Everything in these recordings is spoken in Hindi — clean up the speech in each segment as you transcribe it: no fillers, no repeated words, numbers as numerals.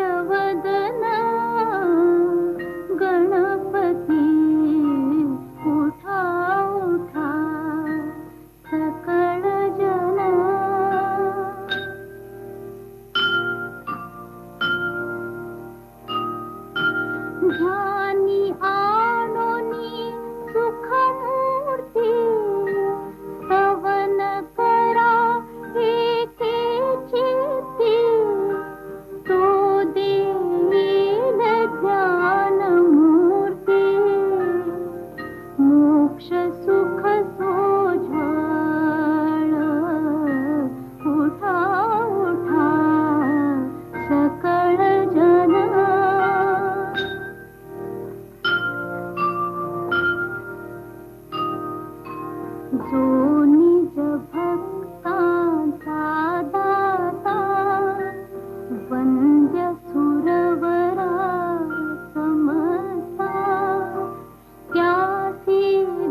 गजवदना गणपती उठा उठा सकळ जन ध्यानी आणोनी सुखमूर्ती स्तवन करा एके चित्ती तो देईल ध्यान मूर्ती मोक्ष सुख सोज्वळ उठा उठा सकळ जन जो निज भक्तांचा दाता वंद्य सुरवरा समता त्यासी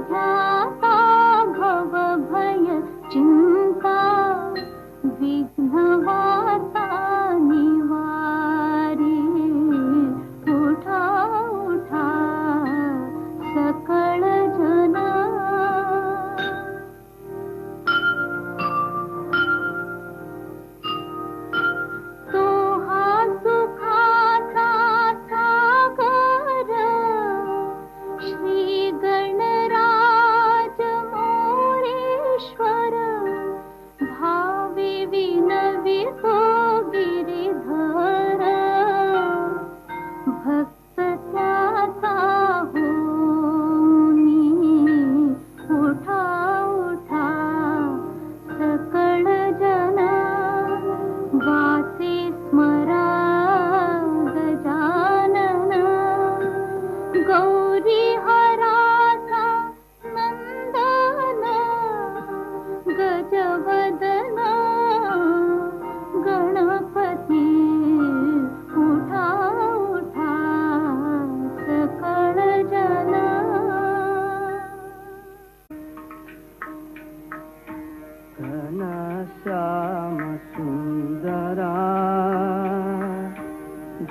ध्याता भव भय चिंता विघ्न वार्ता निवारी उठा उठा सकळ जन गजवदना गणपती उठा उठा सकळ जन घनश्याम सुंदरा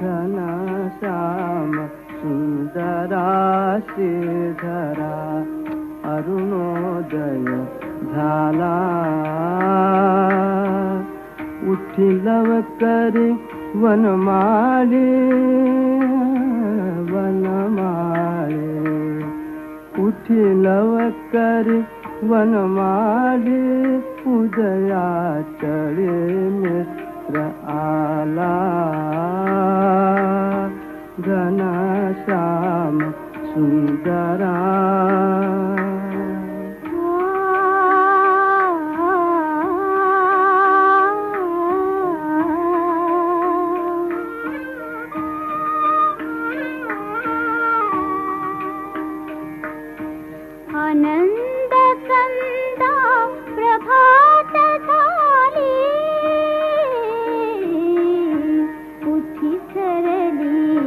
घनश्याम सुंदरा श्रीधरा अरुणोदय झाला उठी लवकरी वनमाळे वनमाळे उठी लवकरी वनमाळे उदया चळे मित्र आला घनश्याम सुंदरा आनंद कंदा प्रभात झाली उठी सरली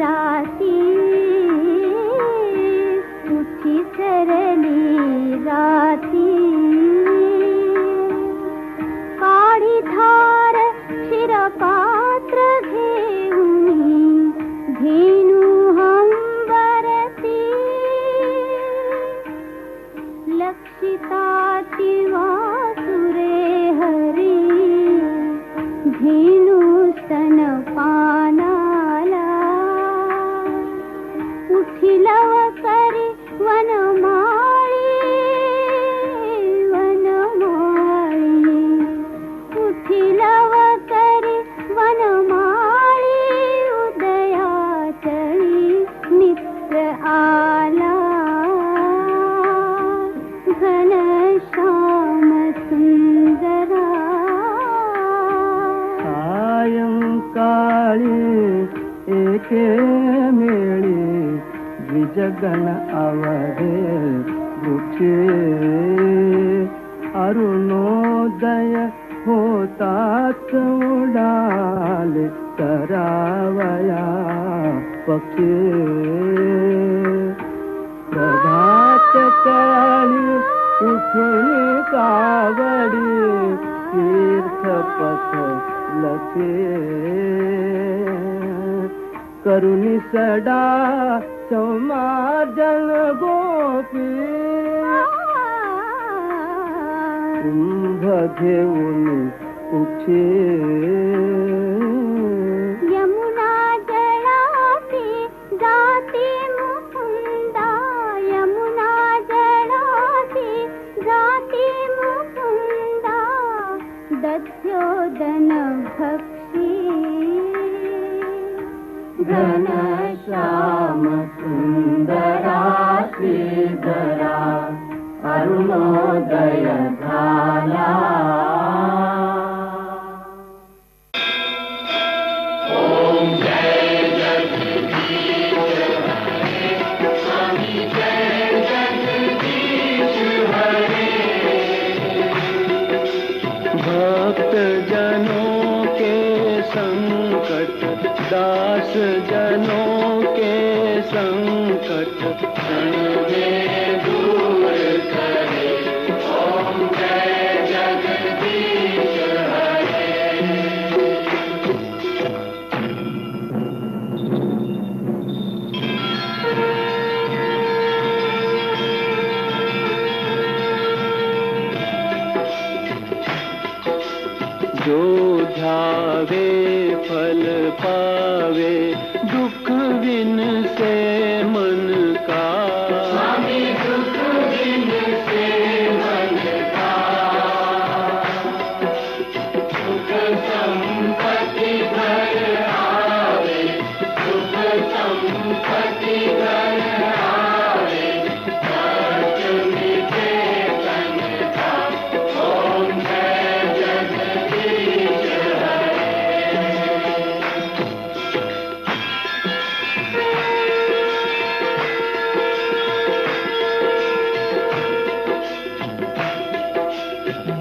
राती उठी सरली राती काळी धार शिरपात्र घेऊनी धेनु हंबरती लक्षिताति वासुरे हरी धेनु स्तनपानाला उठी लवकरी वनमाळी वनमाळी उठी लवकरी वनमाळी उदया चळी मित्र आला घनश्याम सुंदरा सायंकाळी एके मेळी द्विजगण अवधे वृक्षे अरुणोदय होताच उडाले करावया पक्षी प्रभात काळी उठून कावडी तीर्थपथ लखे करुणी सडा समाजन गोपी कुंभ घेऊन उठे यमुना जळासी जाती मुकुंदा यमुना जळासी जाती मुकुंदा दध्योदन भक्षी घनश्याम सुंदरा श्रीधरा अरुणोदय झाला भक्त जनों के संकट दास जनों के संकट क्षण में दूर करे ओम जय जगदीश हरे। जो ध्यावे फल पावे दुख विन से मन का स्वामी दुख विन से मन का सुख संपत्ति घर आवे सुख संपत्ति घर आवे कष्ट मिटे तन का ओम जय जगदीश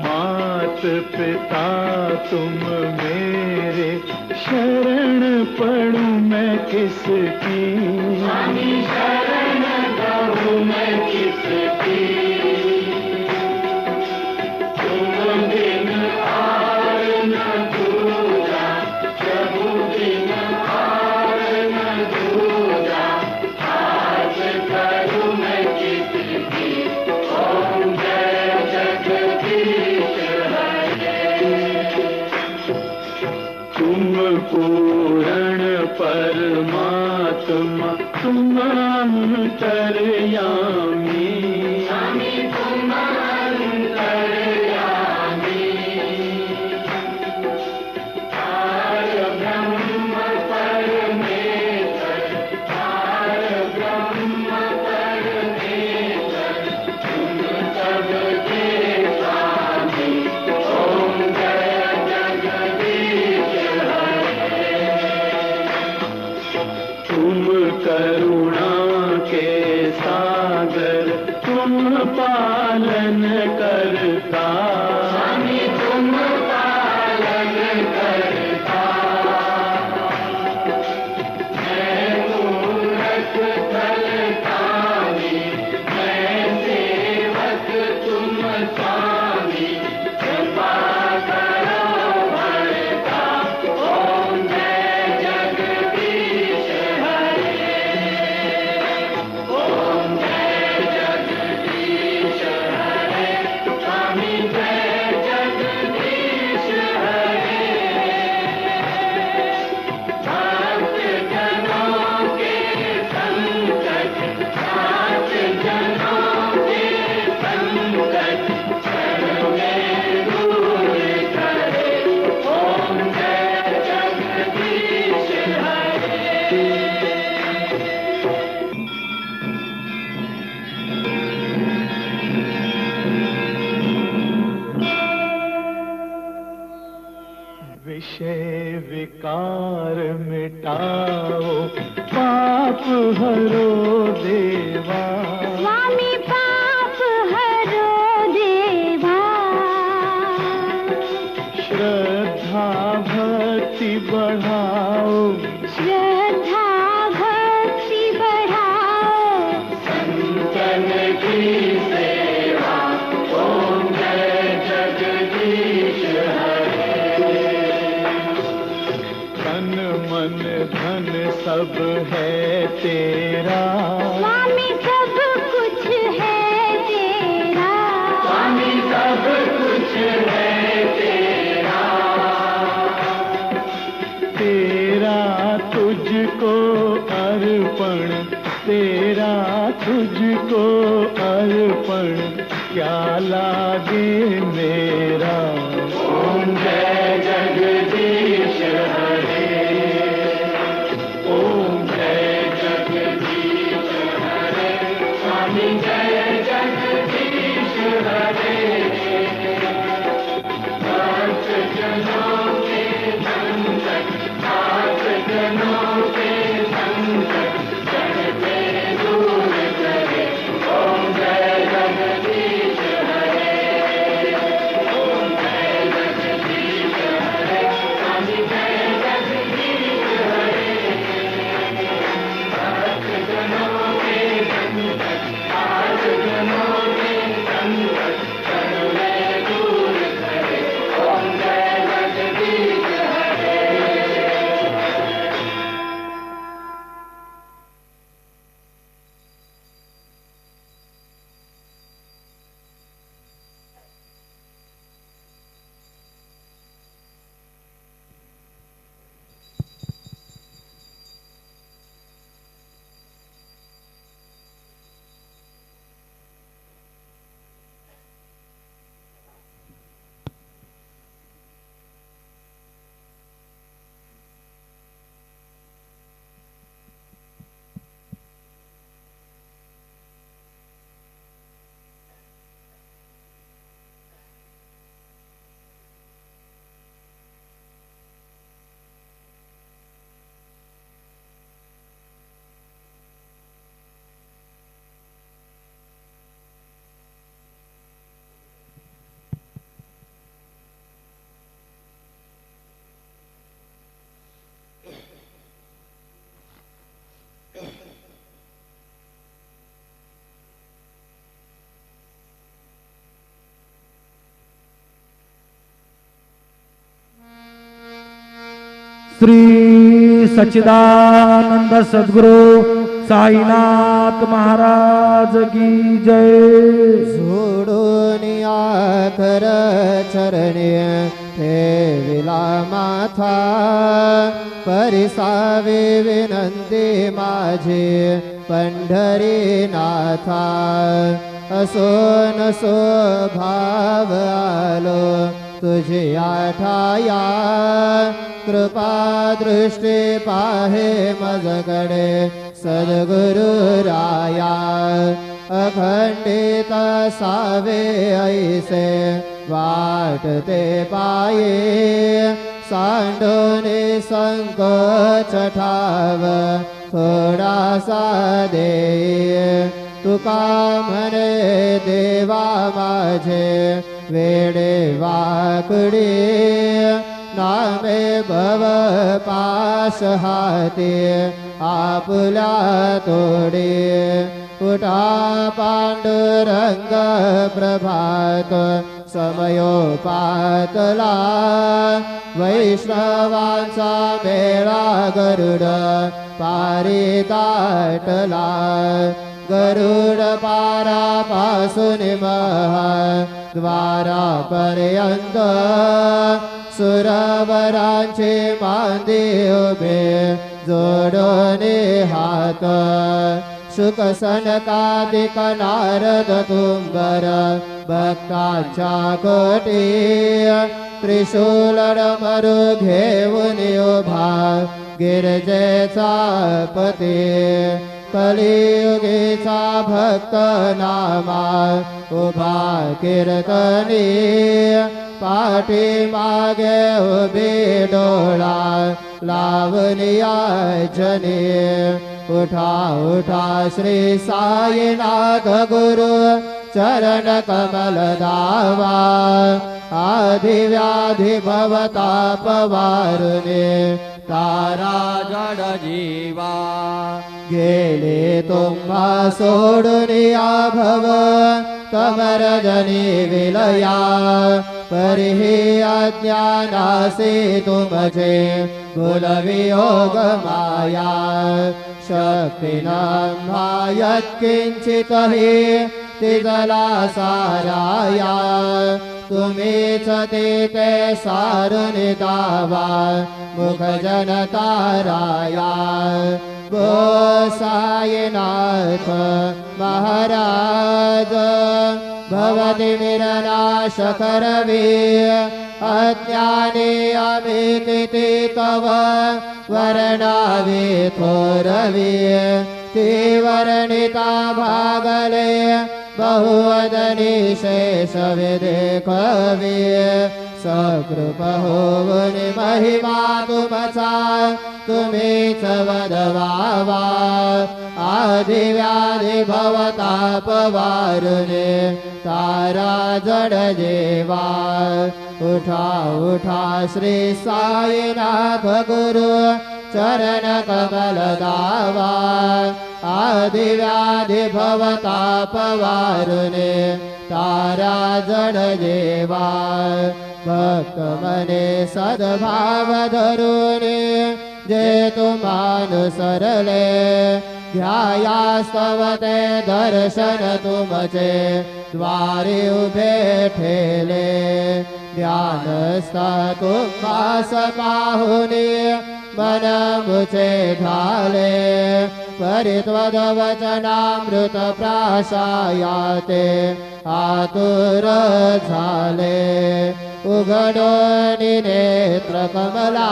मात पिता तुम मेरे शरण पड़ूं मैं किसकी स्वामी शरण कहूँ मैं किसकी तुम बिन आर न दूजा प्रभु बिन आर न दूजा हाथ करूँ मैं किसकी ओम जय जगदीश तुम पूर्ण परमात्मा तुम अंतर्यामी स्वामी तुम अंतर्यामी पार ब्रह्म परमेश्वर पार ब्रह्म परमेश्वर तुम सबके स्वामी ओम जय जगदीश तुम करुणा के सागर तुम पालन करता स्वामी तुम पालन करता मैं मूरख फलदानी मैं सेवक तुम स्वामी कृपा करो भरता ओम जय जगदीश ओम जय जगदीश हरे स्वामी जय जगदीश हरे भक्त जनों के संकट साथ जनों के संकट क्षण में दूर करे ओम जय जगदीश हरे। विषय विकार मिटाओ पाप हरो देवा स्वामी पाप हरो देवा श्रद्धा भक्ति बढ़ाओ श्रद्धा भक्ति बढ़ाओ संतन की सेवा ओम जय जगदीश हरे तन मन धन सब है तेरा। स्वामी सब कुछ है तेरा। स्वामी सब कुछ है तेरा। तेरा तुझको अर्पण, तेरा तुझको अर्पण, क्या लागे मेरा। ओम जय जगदीश हरे, ओम जय जगदीश हरे, स्वामी जय जगदीश हरे। भक्त जनों के संकट, भक्त जनों के संकट, जग पे दूर करे। ओम जय जगदीश हरे, ओम जय जगदीश हरे, स्वामी जय जगदीश हरे। भक्त जनों के संकट, भक्त जनों के संकट, जग पे दूर करे। ओम जय जगदीश हरे। श्री सच्चिदानंद सद्गुरु साईनाथ महाराज की जय। सोडून आखर चरणी ठेविला माथा, परिसावी विनंती माझी पंढरीनाथा। असो नसो भाव आलो तुझी आठाया, कृपा दृष्टी पाहे मजकडे सद्गुरु राया। अखंडित सावे ऐसे वाटते पाये, सांडोने संकोच ठाव थोडासा दे। तुका म्हणे देवा माझे वेडे वाकडी, नामे भव पाश हाती आपुल्या तोडी। उठा पांडुरंग प्रभात समयोपातला, वैष्णवांचा मेळा गरुड पारी दाटला। गरुड पारापासून महाद्वारापर्यंत, सुरवरांचे मांदी उभे जोडोने हात। शुक सनकादिक नारद तुंबर भक्तांच्या कोटी, त्रिशूल डमरू घेऊन उभा गिरजेचा पती। कलियुगीचा भक्त नामा उभा कीर्तनी, पाठी मागे उभी डोळा लावनिया जनी। उठा उठा श्री साईनाथ गुरु चरण कमल दावा, आधि व्याधि भवताप वारुने तारा जड जीवा। गेले तुम्हा सोडून या भव तमर जनी विलया, परिहि अज्ञानासे तुमचे कुलवियोग माया शक्ति न यत्किंचित हि तिजला साराया तुम्हीच ते सारुनि दावा मुख जनताराया गोसाईनाथ महाराज भवति विरनाश करवी अज्ञानी अमिति तव वर्णावे थोरवी ती वर्णिता भागले बहुवदनी शेष विदेखवी सकृप होवनि महिमा तुमचा तुम्हीच वदवावा आदिव्याधि भवताप वारुने तारा जड जेवा उठा उठा श्री साईनाथ गुरु चरण कमल दावा आदिव्याधि भवताप वारुने तारा जड जेवा भक्त मने सद्भाव धरुने जे तुमानुसरले ध्यायास्तवते दर्शन तुमचे द्वारे उभे ठेले ध्यानस्था तुम्हास पाहुने मन मुचे ढाले परित्वदवचनामृत प्राशायाते आतुर झाले उघडो नेत्र कमला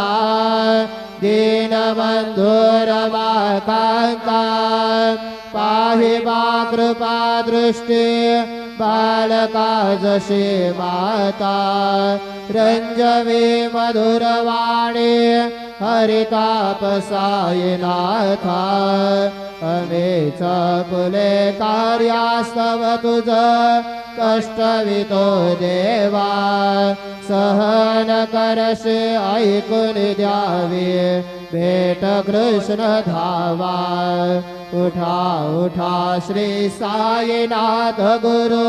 दीनबंधुरमा कांता पाहि मा कृपा दृष्टी बालका जशी माता रंजवी मधुरवाणी हरिताप साईनाथा अमेच कुले कार्यास्तव तुझ कष्टवितो देवा सहन करशे ऐकून द्यावे भेट कृष्ण धावा उठा उठा श्री साईनाथ गुरु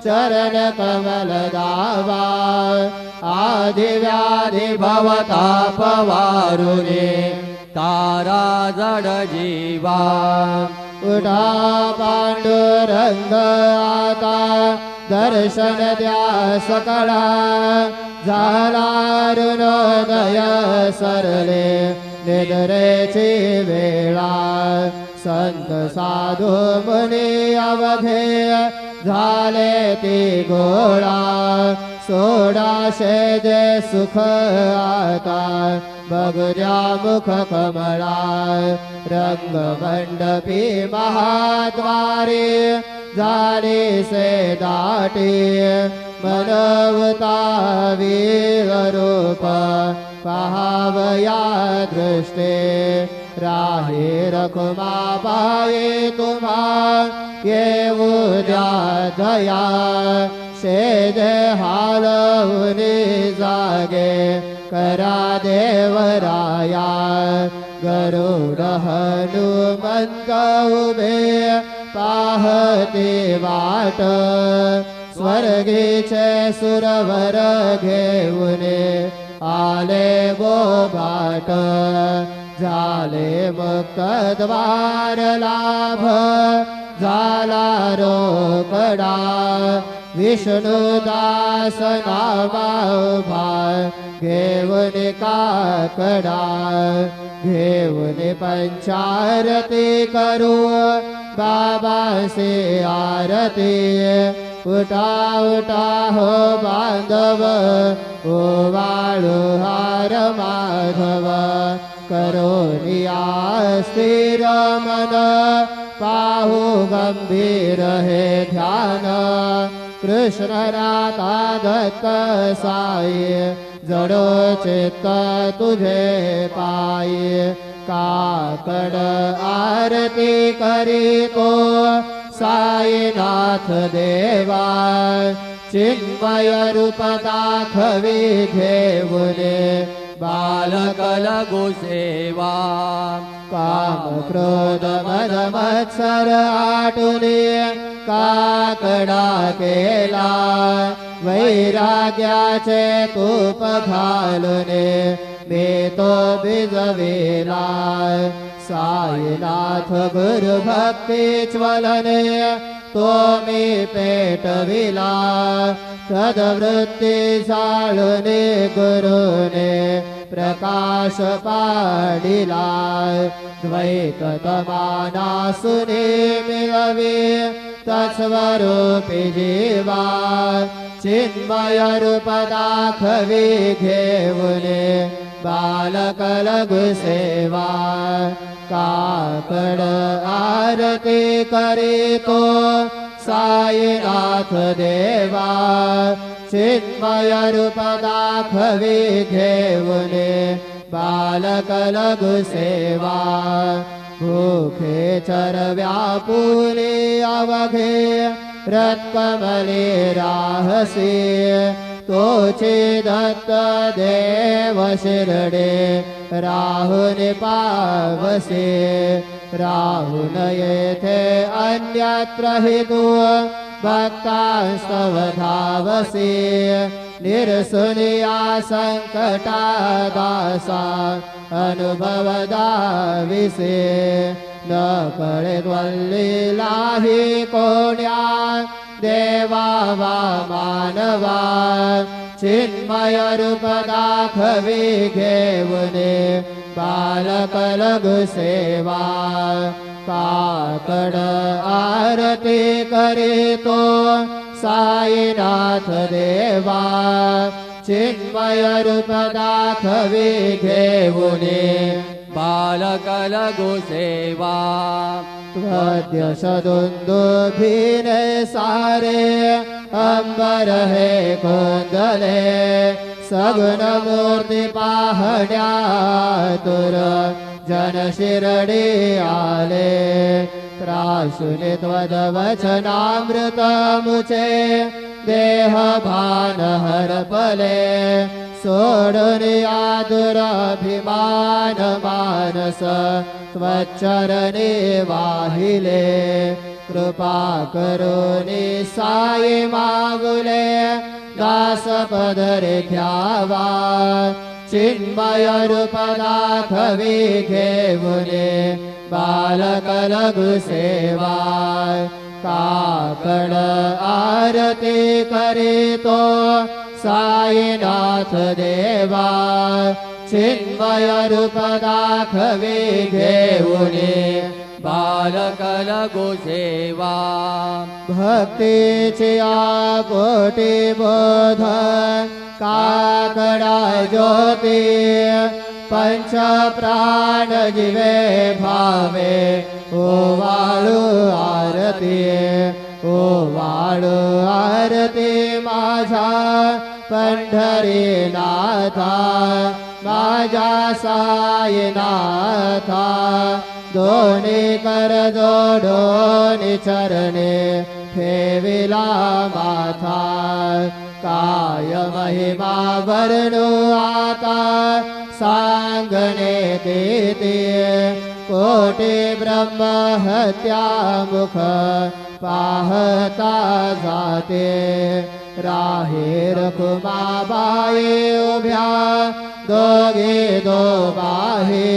चरण कमल दावा आदिव्याधि भवताप वारुने तारा जड जीवा उठा पांडुरंग आता दर्शन द्या सकळा झाला अरुणोदय सरले निद्रेची वेळा संत साधू मुनी अवघे झाले ती गोळा सोडाशे जे सुख आता बगद्या मुख कमळा रंग मंडपी महाद्वारे झाले से दाटे मनवता वीररूप पहावया दृष्टे राहे रखमा पाये तुम्हा येऊ द्या दया शेज हालवुनी जागे करा देवराया गरुड हनुमंत उभे पाहते वाट स्वर्गीचे सुरवर घेऊने आले गोबाट झाले मुक्त द्वार लाभ झाला रोकडा विष्णुदास नामा उभा घेऊन काकडा घेऊन पंचारती करू बाबासे आरती उठा उठा हो बांधव ओ वाळू हार माधव करोनिया स्थिर मन पाहू गंभीर हे ध्यान कृष्ण राधा दत्त साई जडो चित्त तुझे पायी काकड आरती करीतो साईनाथ देवा चिन्मय रूप दाखवी घेऊने बालक लगु सेवा काम क्रोध मद मत्सर आटुने काकडा केला वैराग्याचे तूप घालूने मी तो भिजविला साईनाथ गुरु भक्ती ज्वलने तो मी पेटविला सद्वृत्ती जाळूने गुरुने प्रकाश पाडिला द्वैत तमानासुने मिळवी तत्स्वरूपी जीवा चिन्मय रूप दाखवी घेऊने बालक लघु सेवा काकड आरती करीतो साईनाथ देवा चिन्मय रूप दाखवी घेऊने बालक लघु सेवा भूखे चरव्या पुले अवघे रत्कमले राहसे तोचे दत्त देव शिरडे राहुन पावसे राहुन येथे अन्यत्र हेतु भक्तास्तव धावसे निरसुनिया संकटा दासा अनुभव दाविसे न कळे द्वल्लीलाही कोण्या देवा वा मानवा चिन्मय रूप दाखवी घेऊने बालक लघु सेवा काकड आरती करीतो साईनाथ देवा चिन्मय रूप दाखवी घेऊने बालक लघु सेवा त्वद्य सदुन्दुभिने सारे अंबर हे कोंदले सगुण मूर्ती पाहण्या तुर जन शिरडी आले त्रासुने त्वदवचनामृत मुचे देह भान हरपले सोडून आदुराभिमान मानस त्वच्चरणे वाहिले कृपा करोनि साई मागुले दास पदरे घ्यावा चिन्मय रूप दाखवी घेऊने बालक लघु सेवा काकड आरती करीतो साईनाथ देवा चिन्मय रूप दाखवी घेऊने बालक लघु सेवा भक्तीची आकोटी बोध काकडा ज्योती पंच प्राण जीवे भावे ओवाळू आरती ओवाळू आरती माझा पंढरी नाथा माझा साईनाथा दोन्ही कर जोडोनी चरणे ठेविला माथा काय महिमा वर्णू आता सांगणे देते कोटी ब्रह्म हत्या मुख पाहता जाते राहेर कुमाबाई उभ्या दोघे दो बाहे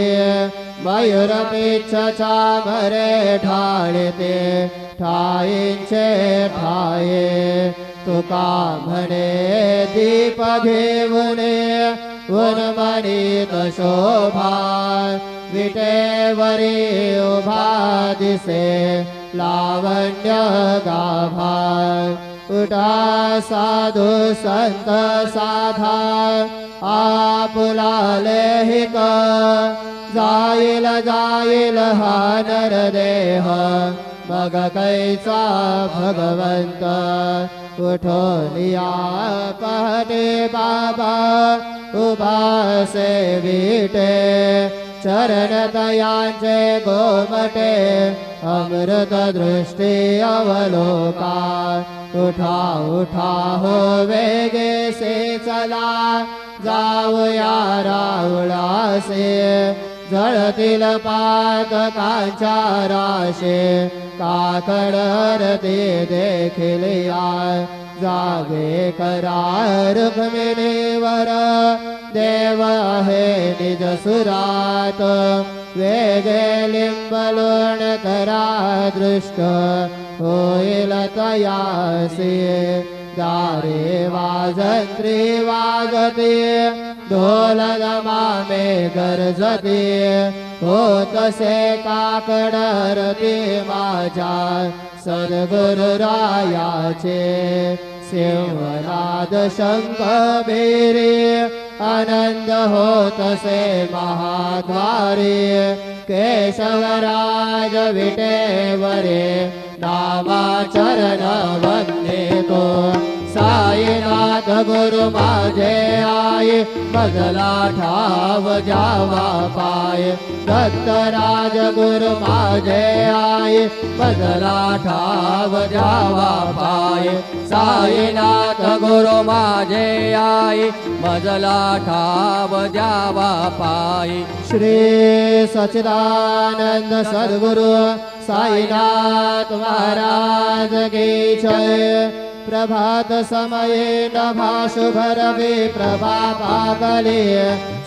मयूर पिच्छा मरे ढाळते ठाईंचे ठाये तुका म्हणे दीप घेऊने उन्मनीत शोभा विटेवरी उभा दिसे लावण्य गाभा उठा साधू संत साधा आपुलाले हिक जाईल जाईल हा नरदेह मग कैचा भगवंत उठोनिया पहटे बाबा उभासे विटे चरण दयांचे गोमटे अमृत दृष्टी अवलोका उठा उठा हो वेगे से चला जाऊया रावळासे जळतील पातकांच्या राशे काकड रती देखिलिया जागे करा रुक्मिणीवर देव आहे निज सुरात वेगे लिंबलोण करा दृष्ट होईल तयासी दारे वाजंत्री वाजते ढोल दमामे गरजते होतसे काकडरते माझ्या सद्गुरुरायाचे सिंहनाद शंख बेरे आनंद होतसे महाद्वारे केशवराज विटेवरे नामाचरण वंदितो साईनाथ गुरु माझे आई बदला ठाव जावा पाय दत्तराज गुरु माझे आई बदला ठाव जावा पाय साईनाथ गुरु माझे आई बदला ठाव जावा पाय श्री सच्चिदानंद सद्गुरु साईनाथ महाराज की जय प्रभात समये नभा शुभरवि प्रभा पागले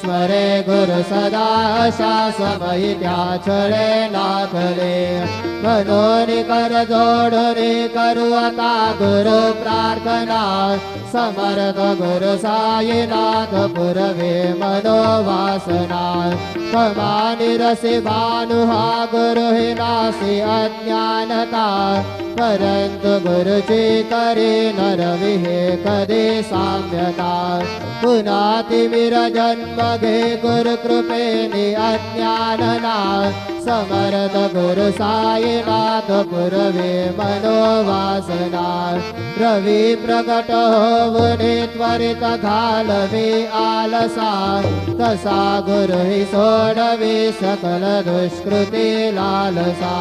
स्मरे गुरु सदा शासमयी त्याचळे नाथले मनोनी कर जोडोनी करू आता गुरु प्रार्थना समर्थ गुरु साईनाथ पुरवे मनोवासना कमानी रसी भानु हा गुरु हि नासी अज्ञानता परंतु गुरुची करे नरविहे कदे साम्यता पुन्हा तिमिर जन्म घे गुरु कृपेने अज्ञानना समर्थ गुरु साईनाथ पुरवे मनोवासना रवी प्रकट होवने त्वरित घालवे आलसा तसा गुरु हि सोडवे सकल दुष्कृती लालसा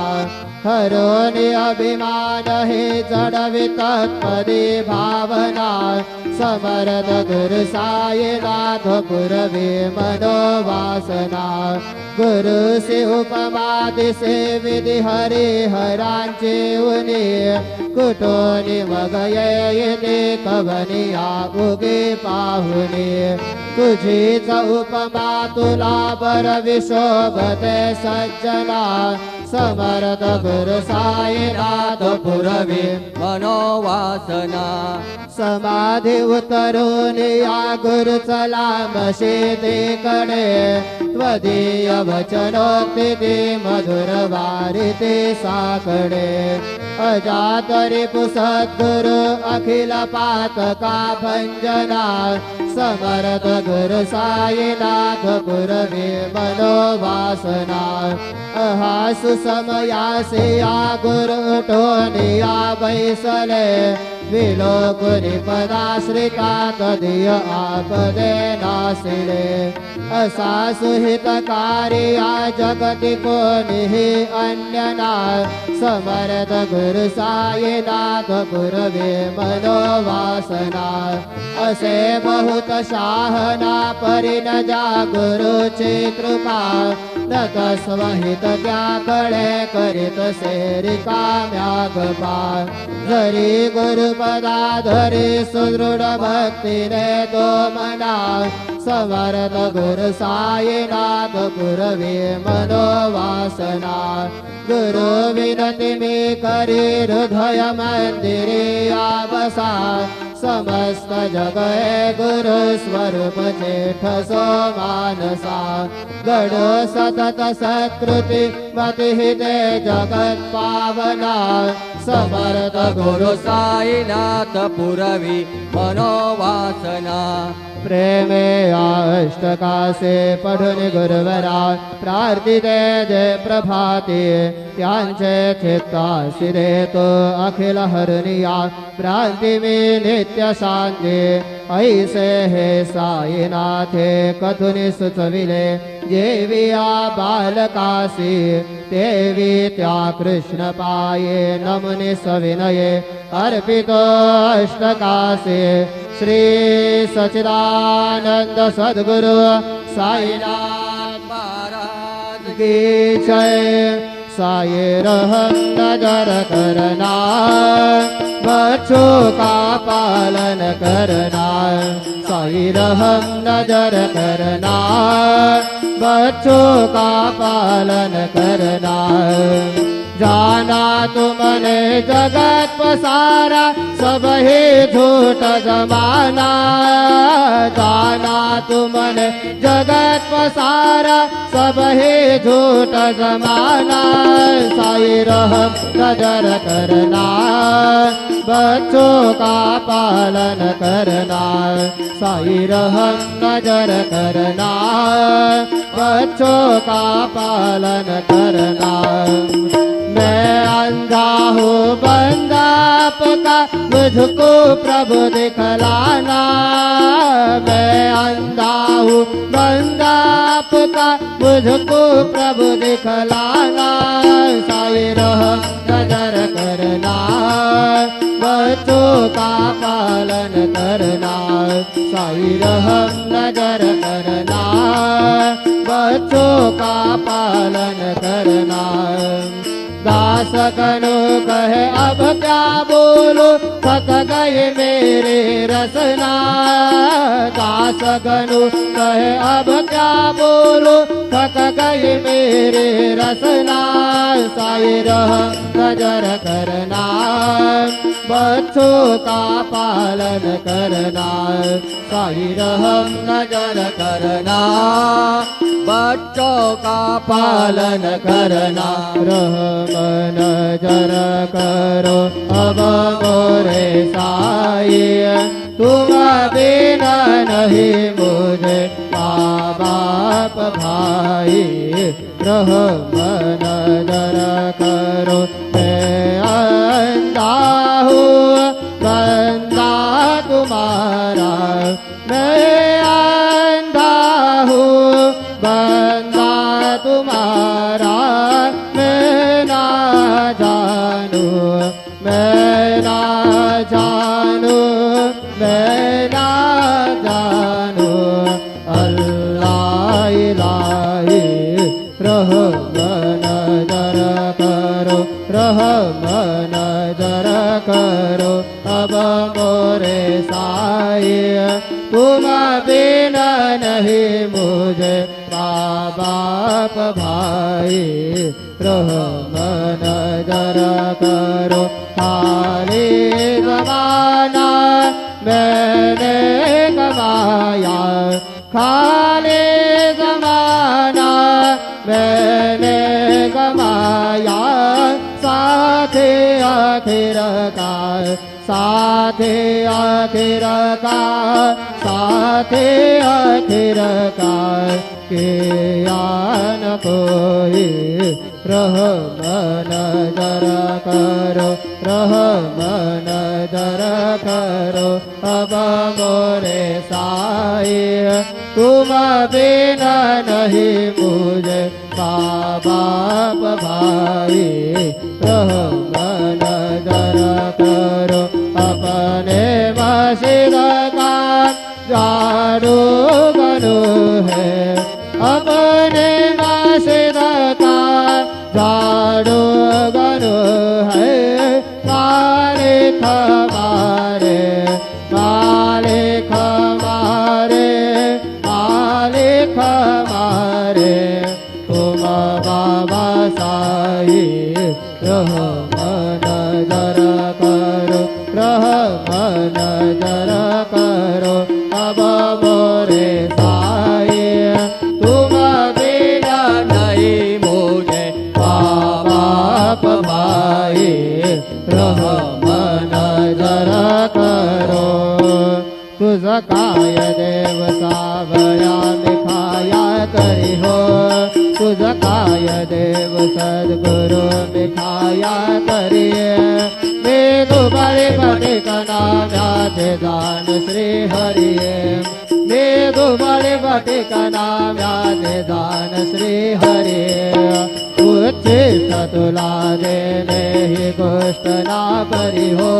हरोनि अभिमान हे जडवि तत्पदी भावना समर्थ गुरु साईनाथ पुरवे मनोवासना गुरु से उपमा दिसे विधि हरि हरांचे उनी कुटोनी वगये ते कवनिया उगे पाहुने तुझीच उपमा तुला बर विशोभते सज्जना समर्थ गुरु साईनाथ पुरवे मनोवासना समाधी उतरून या गुरु चला मशेते कडे त्वदीय वचनोक्ती ते मधुर वारिते साकडे अजातरी पुसद्गुरु अखिल पातका भंजना समर्थ गुरु साईनाथ पुरवे मनोवासना अहासु समयासे या गुरु टोनिया बैसले विलोकुनि पदाश्रिता तदीय आपदे नासिले असा सुहितकारी या जगति कोनिहि अन्यना समर्थ गुरु साईनाथ पुरवे मनोवासना असे बहुत शाहना परि न जा गुरुची कृपा न तस्वहित त्याकडे करीत सेरिका म्यागपा जरी गुरुपदा धरी सुदृढ भक्तीने तो मना समर्थ गुरु साईनाथ पुरवे मनोवासना गुरु विनती मी करी हृदय मंदिरे आबसा समस्त जग हे गुरु स्वरूप जेठ सो मानसा गड सतत सत्कृती मति दे जगत पावना समर्थ गुरु साईनाथ पुरवी मनोवासना प्रेमे अष्टकासे पढून गुरुवरा प्रार्थिते जे प्रभाती त्यांचे चित्तासी देतो अखिल हरनिया भ्रांती मी नित्य शांती ऐसे हे साईनाथे कथुनी सुचविले जेविया बालकासी देवी त्या कृष्ण पाये नमुनि सविनये अर्पितो अष्टकासे श्री सच्चिदानंद सद्गुरु साईनाथ महाराज की जय साई रहम नजर करना, बच्चों का पालन करना, साई रहम नजर करना, बच्चों का पालन करना। जाना तुमने जगत पसारा, सब ही झूठ जमाना, जाना तुमने जगत पसारा, सब ही झूठ जमाना, साई रहम नजर करना, बच्चों का पालन करना, साई रहम नजर करना, बच्चों का पालन करना। मैं अंधा हूँ बंदा आपका, मुझको प्रभु दिखलाना, मैं अंधा हूँ बंदा आपका, मुझको प्रभु दिखलाना, साई रहम नजर करना, बच्चों का पालन करना, साई रहम नजर करना, बच्चों का पालन करना। दास कनु कहे अब क्या बोलो, थक गए मेरे रसना, दास कनु कहे अब क्या बोलो, थक गए मेरे रसना, साई रहम नजर करना, बच्चों का पालन करना, साई रहम नजर करना, बच्चों का पालन करना। रहम नजर करो अब मोरे साई, तुम बिना नहीं मुझे माँ बाप भाई, रहम नजर करो मैं अंधा हूँ बंदा तुम्हारा, मैं अंधा हूँ बंदा तुम्हारा, मैं ना जानू, मैं ना जानू, मैं ना जानू, अल्लाह इलाही, रहम नजर करो, रहम नजर करो अब मोरे साई, तुम बिना नहीं मुझे माँ बाप भाई, रहम नजर करो। खाली जमाना मैंने कमाया, खाली जमाना मैंने कमाया, साथे आखिर का, साथे आखिर का, साथे आखिर का, किया न कोई, रहम नजर करो, रहम नजर करो अब मोरे साई, तुम बिना नहीं मुझे माँ बाप भाई, रहम नजर करो। अपने मस्जिद का झाड़ू गनु है, अपने मस्जिद का झाड़ू गनु है, मालिक हमारे, मालिक हमारे, मालिक हमारे, तुम बाबा साई, रहम नजर करो, रहम नजर करो अब मोरे साई, तुम बिना नहीं मुझे माँ बाप भाई, रहम नजर करो। तुझ काय देव सावया मिखाया करी हो, तुझ काय देव सद्गुरु मिखाया करिए, मेघु बड़े बड़े का नाम याद दान श्री हरिये, मेघु बड़े बड़े का नाम याद दान श्री हरिये, उच्चिष्ट तुला देने ही गोष्ठ ना करी हो,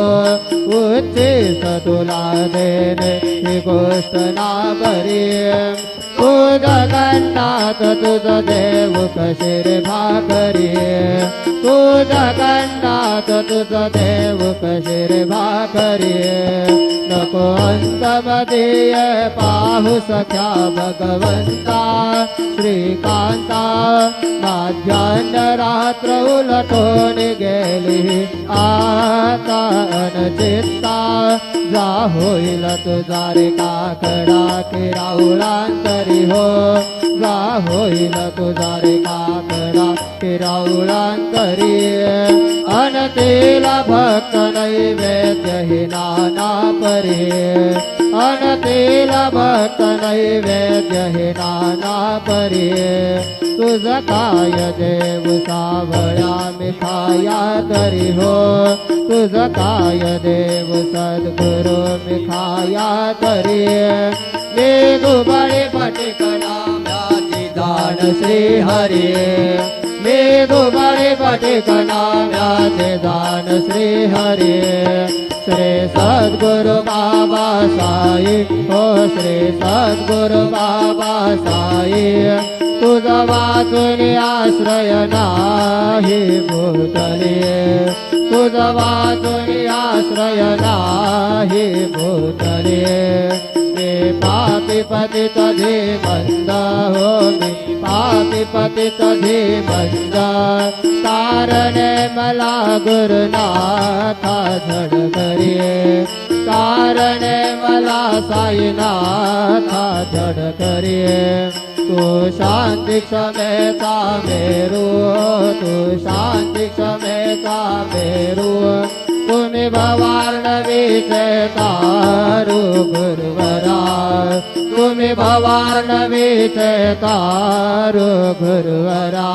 उच्चिष्ट तुला देने ही गोष्ठ ना करी, तुझं गंडात तुझं देव कशी रे भाकरी तुझं गंडात तुझं देव कशी रे भाकरी नको अंतमदीय पाहू सख्या भगवंता श्रीकांता माध्यान्ह रात्र उलटून गेली आता अनचित्ता जा होईल तुझा रे काकडा की राऊळांतरी हो जा होईल तुझा रे काकडा की राऊळांतरी अनतेला भक्त नैवेद्य हि नाना परी अनतेला भक्त नैवेद्य हि नाना परी तुझं काय देव सावळ्या मिठाया तरी हो तुझं काय देव सद्गुरु मिठाया तरी मी दुबळे पटिकना म्याची दान श्री हरी मी दुबळे पटिकना म्याचे दान श्री हरी श्री सद्गुरु बाबा साई हो श्री सद्गुरु बाबा साई तुझं वाचून आश्रय नाही भूतले तुझं वाचून आश्रय नाही भूतले मी पापी पतित धीमंद हो मी पापी पतित धीमंद कारणे मला गुरुनाथा धड करी कारणे मला साईनाथा धड करी तू शांती क्षमेचा मेरू तू शांती क्षमेचा मेरू तुम्ही भवार्णवीचे तारू गुरुवरा तुम्ही भवार्णवीचे तारू गुरुवरा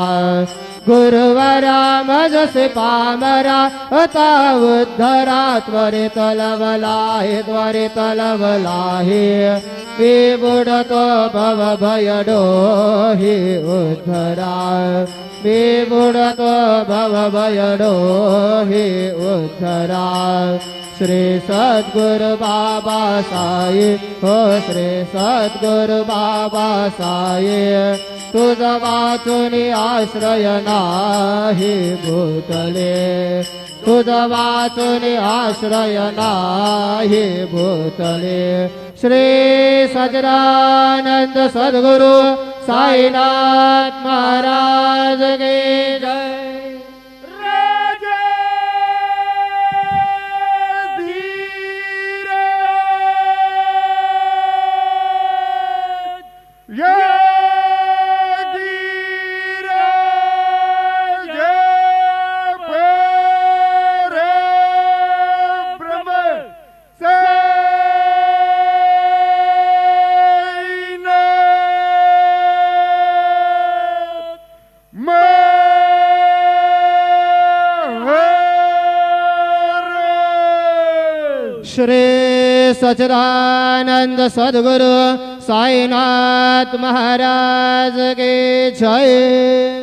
गुरुवरा मजसे पामरा अता उद्धरा त्वरित लवलाहे त्वरित लवलाहे मी बुडतो भव भयडो हि उद्धरा मी बुडतो भव भयडो हि उद्धरा श्री सद्गुरु बाबा साई हो श्री सद्गुरु बाबा साई तुझं वाचून आश्रय नाही भूतले तुझं वाचून आश्रय नाही भूतले श्री सच्चिदानंद सद्गुरु साईनाथ महाराज की जय श्री सच्चिदानंद सद्गुरु साईनाथ महाराज की जय।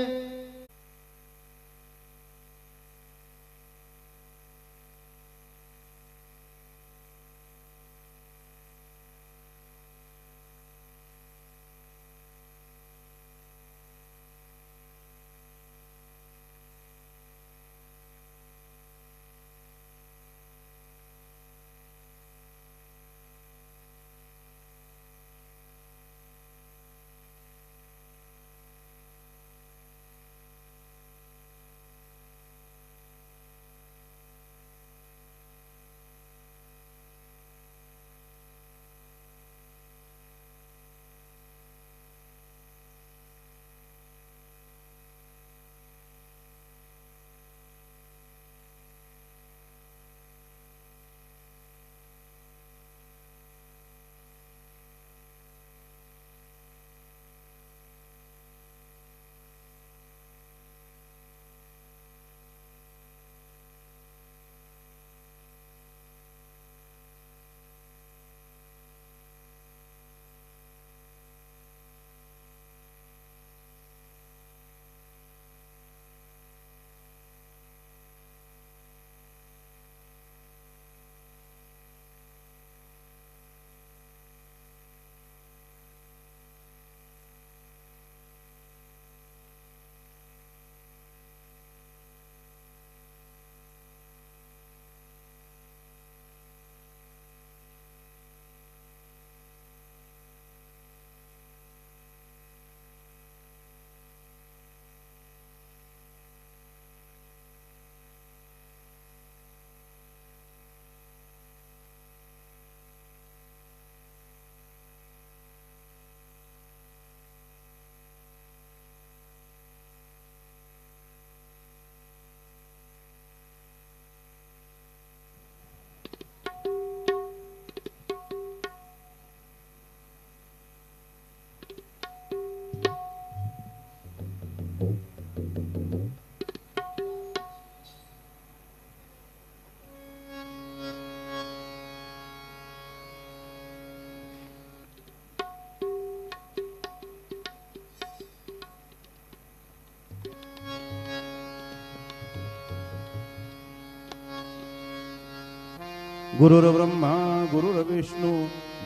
गुरुर्ब्रह्मा गुरुर्विष्णू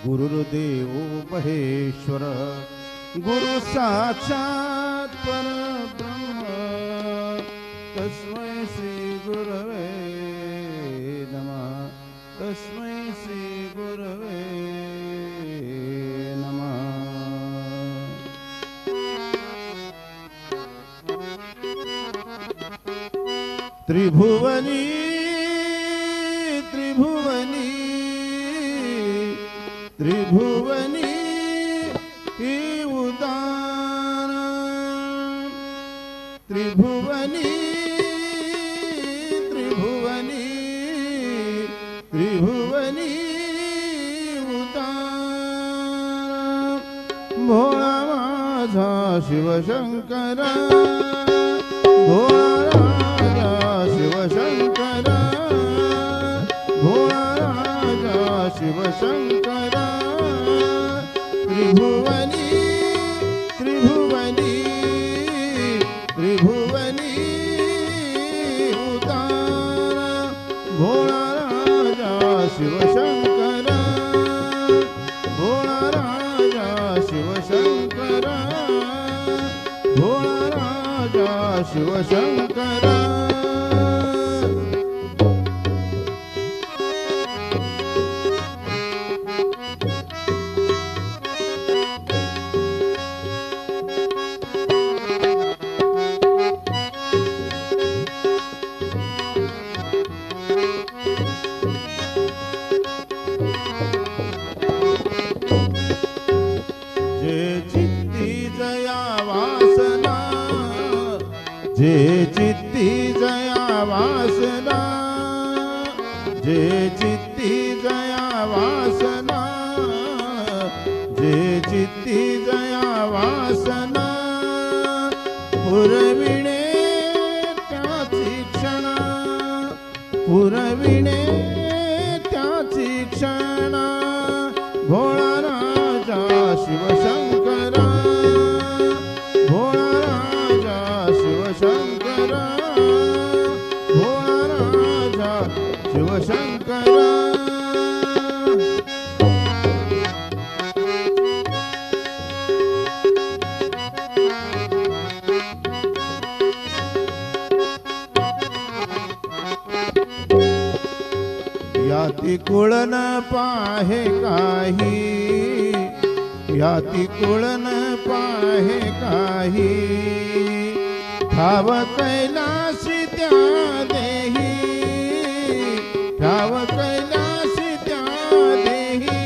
गुरुर्देव महेश्वर गुरु साक्षात परब्रह्म तस्मै श्री गुरवे नमः तस्मै श्री गुरवे नमः त्रिभुवनी त्रिभुवनी त्रिभुवनी ही उदार त्रिभुवनी त्रिभुवनी त्रिभुवनी उदार भोळा माझा शिवशंकर भोळा राजा शिवशंकर भोळा राजा शिवशंकर त्रिभुवनी त्रिभुवनी त्रिभुवनी उदार भोळा राजा शिवशंकर भोळा राजा शिवशंकर भोळा राजा शिवशंकर जे चित्ती जया वासना जे चित्ती जया वासना जे चित्ती जया वासना पुरविणे त्याची क्षण पुरविणे त्याची क्षण भोळा राजा शिवशंकर भोळा राजा शिवशंकर भोळा राजा शिवशंकर याती कुळन पाहे काही याती कुळन पाहे काही ठाव कैलासी त्या देही ठाव कैलासी त्या देही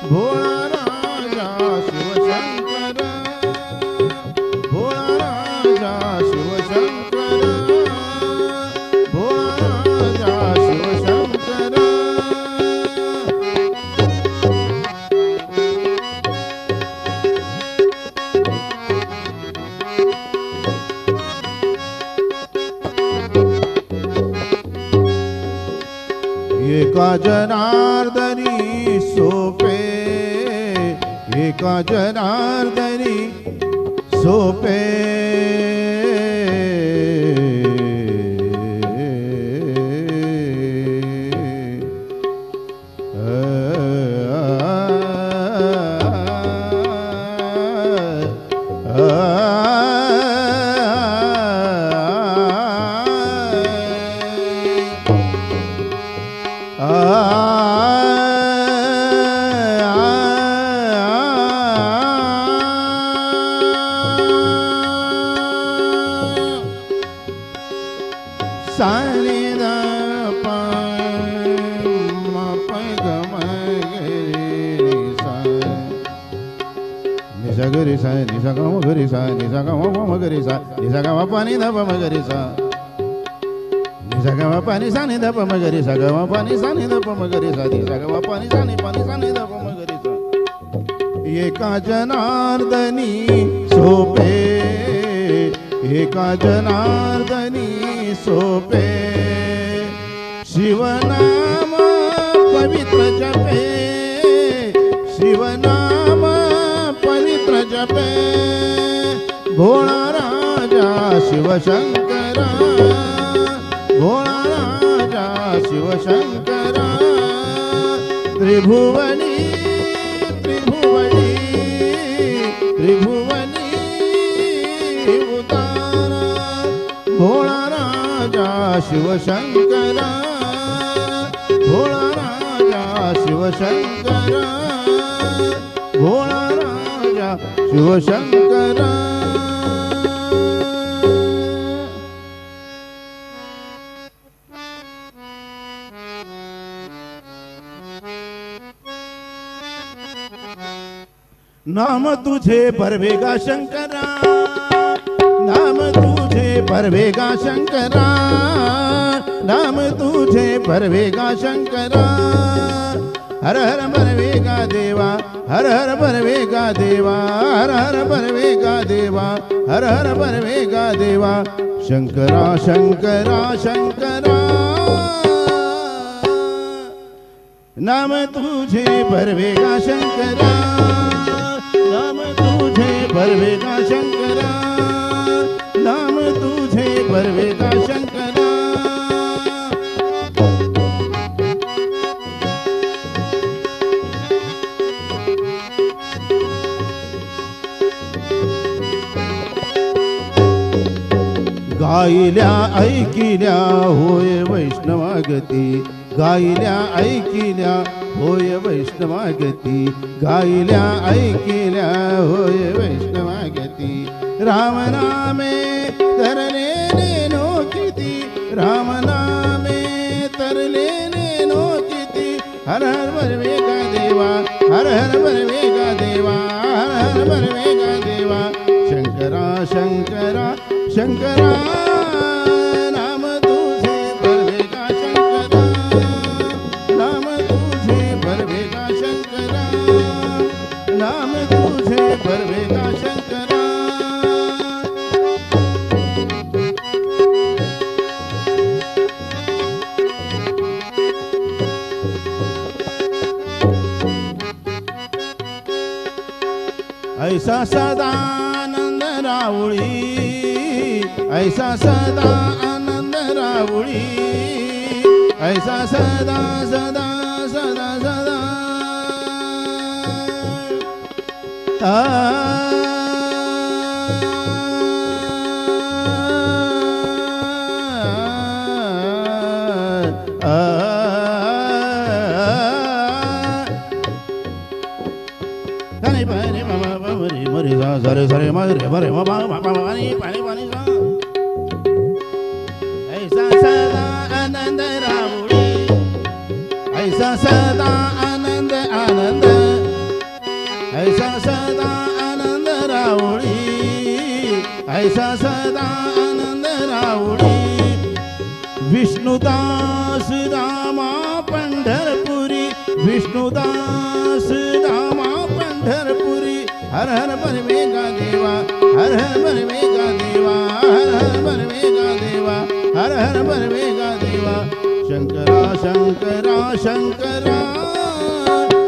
भोळा राजा शिवशंकर भोळा राजा शिवशंकर भोळा राजा शिवशंकर एका जनार्दनी सोपे एका जनार्दनी सोपे गरी सा निसा गा गरी सा निसा गा म गरी सा निसा गा पानी ध म गरी सा निसा गा पानी सा नि ध म गरी सा गा पानी सा नि ध म गरी सा निसा गा पानी सा नि ध म गरी सा एका जनार्दनी सोपे एका जनार्दनी सोपे शिवनाम पवित्र जपे शिवनाम पवित्र जपे भोळा राजा शिवशंकर भोळा राजा शिवशंकरा त्रिभुवनी त्रिभुवनी त्रिभुवनी उतारा भोळा राजा शिवशंकरा भोळा राजा शिवशंकरा भोळा राजा शिवशंकरा नाम तुझे परवेगा शंकरा नाम तुझे परवेगा शंकरा नाम तुझे परवेगा शंकरा हर हर परवेगा देवा हर हर परवेगा देवा हर हर परवेगा देवा हर हर परवेगा देवा शंकरा शंकरा शंकरा नाम तुझे परवेगा शंकरा नाम तुझे परवेगा शंकरा नाम तुझे परवेगा शंकरा गायल्या ऐकिल्या होय वैष्णवागती गायल्या ऐकिल्या होय वैष्णवागती गायल्या ऐकिल्या होय वैष्णवागती राम नामे तरले नेनो किती राम नामे तरले नेनो किती हर हर परवेगा देवा हर हर परवेगा देवा हर हर परवेगा देवा शंकरा शंकरा शंकरा नाम तुझे परवेगा शंकरा नाम तुझे परवेगा शंकरा नाम तुझे परवेगा शंकरा ऐसा सदा आनंद रावळी ऐसा सदा आनंद रावळी ऐसा सदा सदा सदा सदा सरे सरे मरे मरे पानी पानी पानी ऐसा सदा आनंद रावळी ऐसा सदा आनंद आनंद ऐसा सदा आनंद रावळी ऐसा सदा आनंद रावळी विष्णुदास रामा पंढरपुरी विष्णुदास रामा पंढरपुरी हर हर परवेगा देवा हर हर परवेगा देवा हर हर परवेगा देवा हर हर परवेगा देवा शंकरा शंकरा शंकरा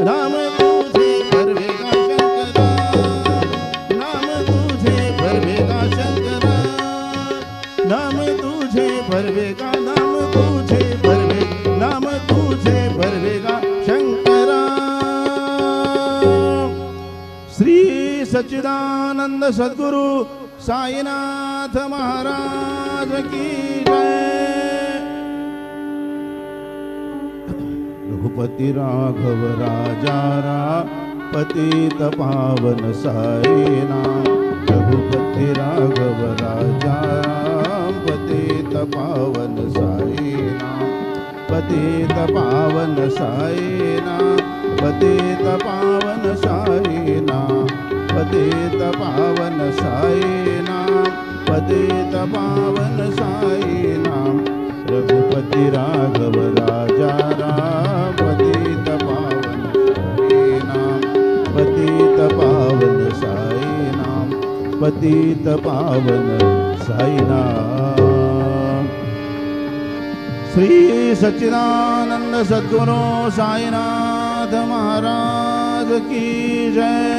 नाम तुझे परवेगा शंकरा नाम तुझे परवेगा शंकरा नाम तुझे परवेगा नाम तुझे परवे नाम तुझे परवेगा शंकरा श्री सच्चिदानंद सद्गुरु साईनाथ महाराज की जय। रघुपति राघव राजा पतित पावन साईना रघुपति राघव राजा पतित पावन साईना पतित पावन साईना पतित पावन साईना पतित पावन साईना पतित पावन साईना रघुपति राघव राजा पतित पावन साईना पतित पावन साईना पतित पावन साईना। श्री सच्चिदानंद सद्गुरु साईनाथ महाराज की जय।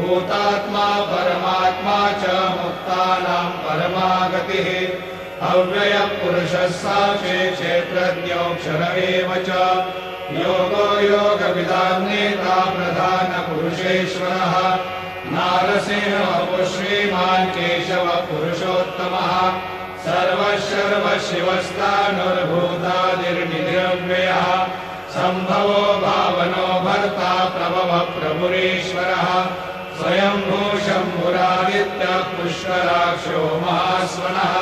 भूतात्मा परमात्मा च मुक्तानां परमागतिः अव्ययः पुरुषः साक्षी क्षेत्रज्ञोऽक्षर एव च योगो योगविदां नेता प्रधानपुरुषेश्वरः नारसिंहः श्रीमान् केशवः पुरुषोत्तमः सर्वशिवस्तानुर्भूतादिर्निरव्ययः सम्भवो भावनो भर्ता प्रभवः प्रभुरीश्वरः स्वयंभू शम्भुरादित्यः पुष्कराक्षो महास्वनः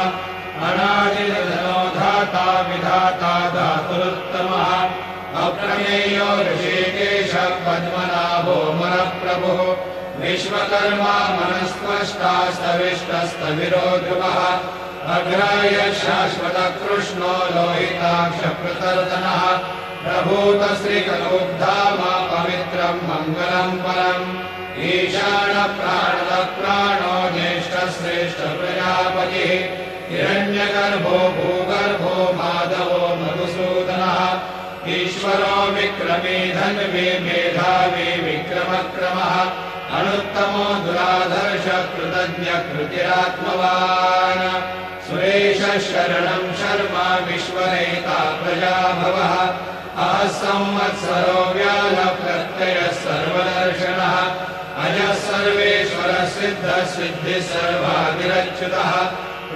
अनादिर्धनो धाता विधाता धातुरुत्तमः अप्रमेयो ऋषिकेशः पद्मनाभो मनःप्रभुः विश्वकर्मा मनस्त्वष्टा स्तविष्टस्तविरो ध्रुवः अग्राय शाश्वत कृष्णो लोहिताक्षप्रतर्दनः प्रभूतश्रीकलुब्धामा पवित्रं मङ्गलं परम् ईशान प्राणद प्राणो ज्येष्ठश्रेष्ठ प्रजापतिः हिरण्यगर्भो भूगर्भो माधवो मधुसूदनः ईश्वरो विक्रमी धन्वी मेधावी विक्रमक्रमः अनुत्तमो दुराधर्ष कृतज्ञ कृतिरात्मवान् सुरेश शरणं शर्मा विश्वनेता प्रजाभवः असंवत्सरो व्याल प्रत्ययः सर्वदर्शनः अजः सर्वेश्वर सिद्ध सिद्धि सर्वादिरच्युतः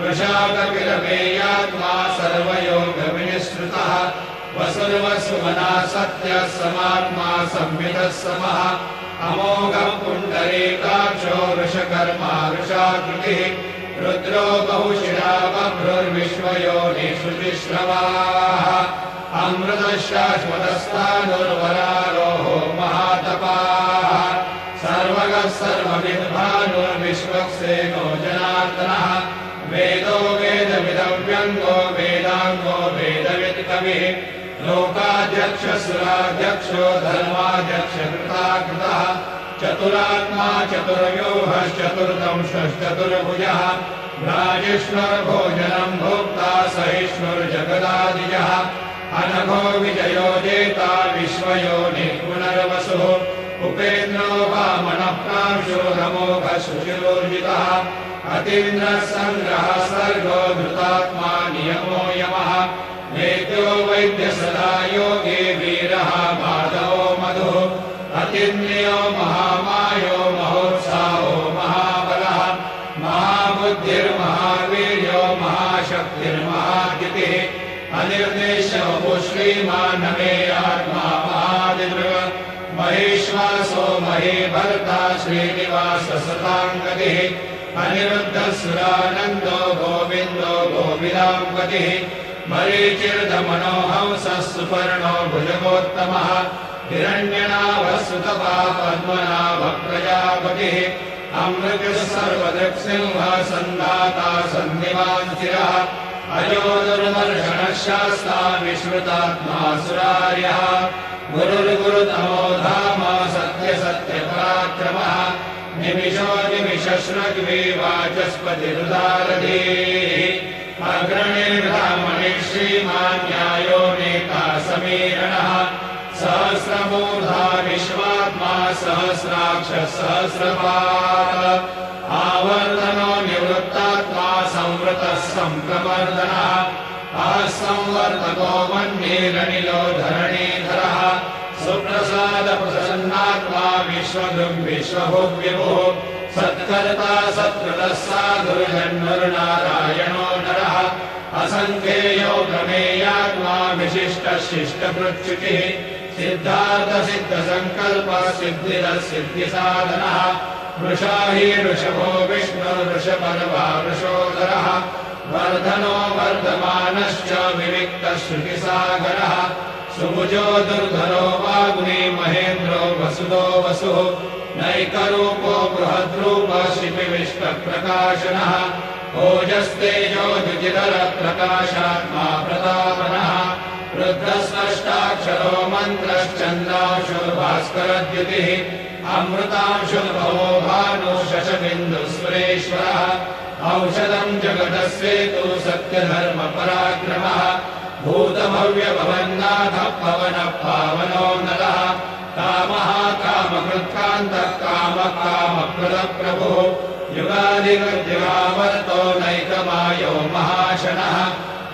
वृषाकपिलमेयात्मा सर्वयोग विनिश्रुतः वसुर्वसुमना सत्य समात्मा संवितः समः अमोघः पुण्डरीकाक्षो वृषकर्मा वृषाकृतिः रुद्रो बहुशिरा बभ्रुर्विश्वयोनिषु जिश्रवाः अमृतशाश्वतस्थानुर्वरारोहो महातपाः सर्वगः सर्वविद्भानुर्विश्वक्सेनो जनार्दनः वेदो वेदविदव्यङ्गो वेदाङ्गो वेदवित्कविः लोकाध्यक्षसुराध्यक्षो धर्माध्यक्षकृताकृतः चतुरात्मा चतुर्व्यूहश्चतुर्दंशश्चतुर्भुजः भ्राजिष्णुर्भोजनं भोक्ता सहिष्णुर्जगदादिजः अनघो विजयो जेता विश्वयोनिः पुनर्वसुः उपेन्द्रो वामनः प्रांशो रमोघः शुचिरोर्जितः अतीन्द्रः सङ्ग्रहः सर्गो धृतात्मा नियमो यमः वेद्यो वैद्य सदा योगी वीरः माधवो मधुः अतीन्द्रियो महामायो महोत्साहो महाबलः महाबुद्धिर्महावीर्यो महाशक्तिर्महाद्युतिः अनिर्देशो श्रीमानमे आत्मा महादिदृग महेश्वासो महीभर्ता श्रीनिवास सताङ्गतिः अनिरुद्धसुरानन्दो गोविन्दो गोविदाम्पतिः मरीचिर्दमनोहंसः सुपर्णो भुजगोत्तमः हिरण्यनाभः सुतपः पद्मनाभः प्रजापतिः अमृतः सर्वदृक्सिंहः सन्धाता सन्निवाञ्चिरः अजो दुर्दर्शनः शास्ता विश्रुतात्मा सुरार्यः गुरुर्गुरुतमो धाम सत्यसत्यपराक्रमः निमिषो निमिषश्रग्वी वाचस्पतिरुदारधीः अग्रणिर्ब्राह्मणिः श्रीमान् न्यायो नेता समीरणः सहस्रमूर्धा विश्वात्मा सहस्राक्षः सहस्रपाद आवर्तनो निवृत्तात्मा संवृतः सम्प्रवर्धनः असंवर्तको वह्निरनिलो धरणीधरः सुप्रसाद प्रसन्नात्मा विश्वदृग् विश्वभुग्विभुः सत्कर्ता सत्कृतः साधुर्जन्मरुनारायणो नरः असङ्ख्येयो प्रमेयात्मा विशिष्टः शिष्टकृच्युतिः सिद्धार्थ सिद्धसङ्कल्प सिद्धिरः सिद्धिसाधनः वृषाहि वृषभो विष्णुर्वृषपर्वा वृषोदरः वर्धनो वर्धमानश्च विविक्तः श्रुतिसागरः सुभुजो दुर्धरो वाग्मी महेन्द्रो वसुदो वसुः नैकरूपो बृहद्रूपः शिपिविष्टप्रकाशनः ओजस्तेजो द्युतिधरप्रकाशात्मा प्रतापनः रुद्रस्पष्टाक्षरो मन्त्रश्चन्द्रांशो भास्करद्युतिः अमृतांशुर्भवो भानु शशबिन्दुस्वरेश्वरः औषधं जगदस्येतु सत्यधर्मपराक्रमः भूतभव्यभवन्नाथः पवनः पावनो नरः कामः कामकृत्कान्तः कामः कामः प्रभुः युगादिगद्युगावर्तो नैकमायो महाशनः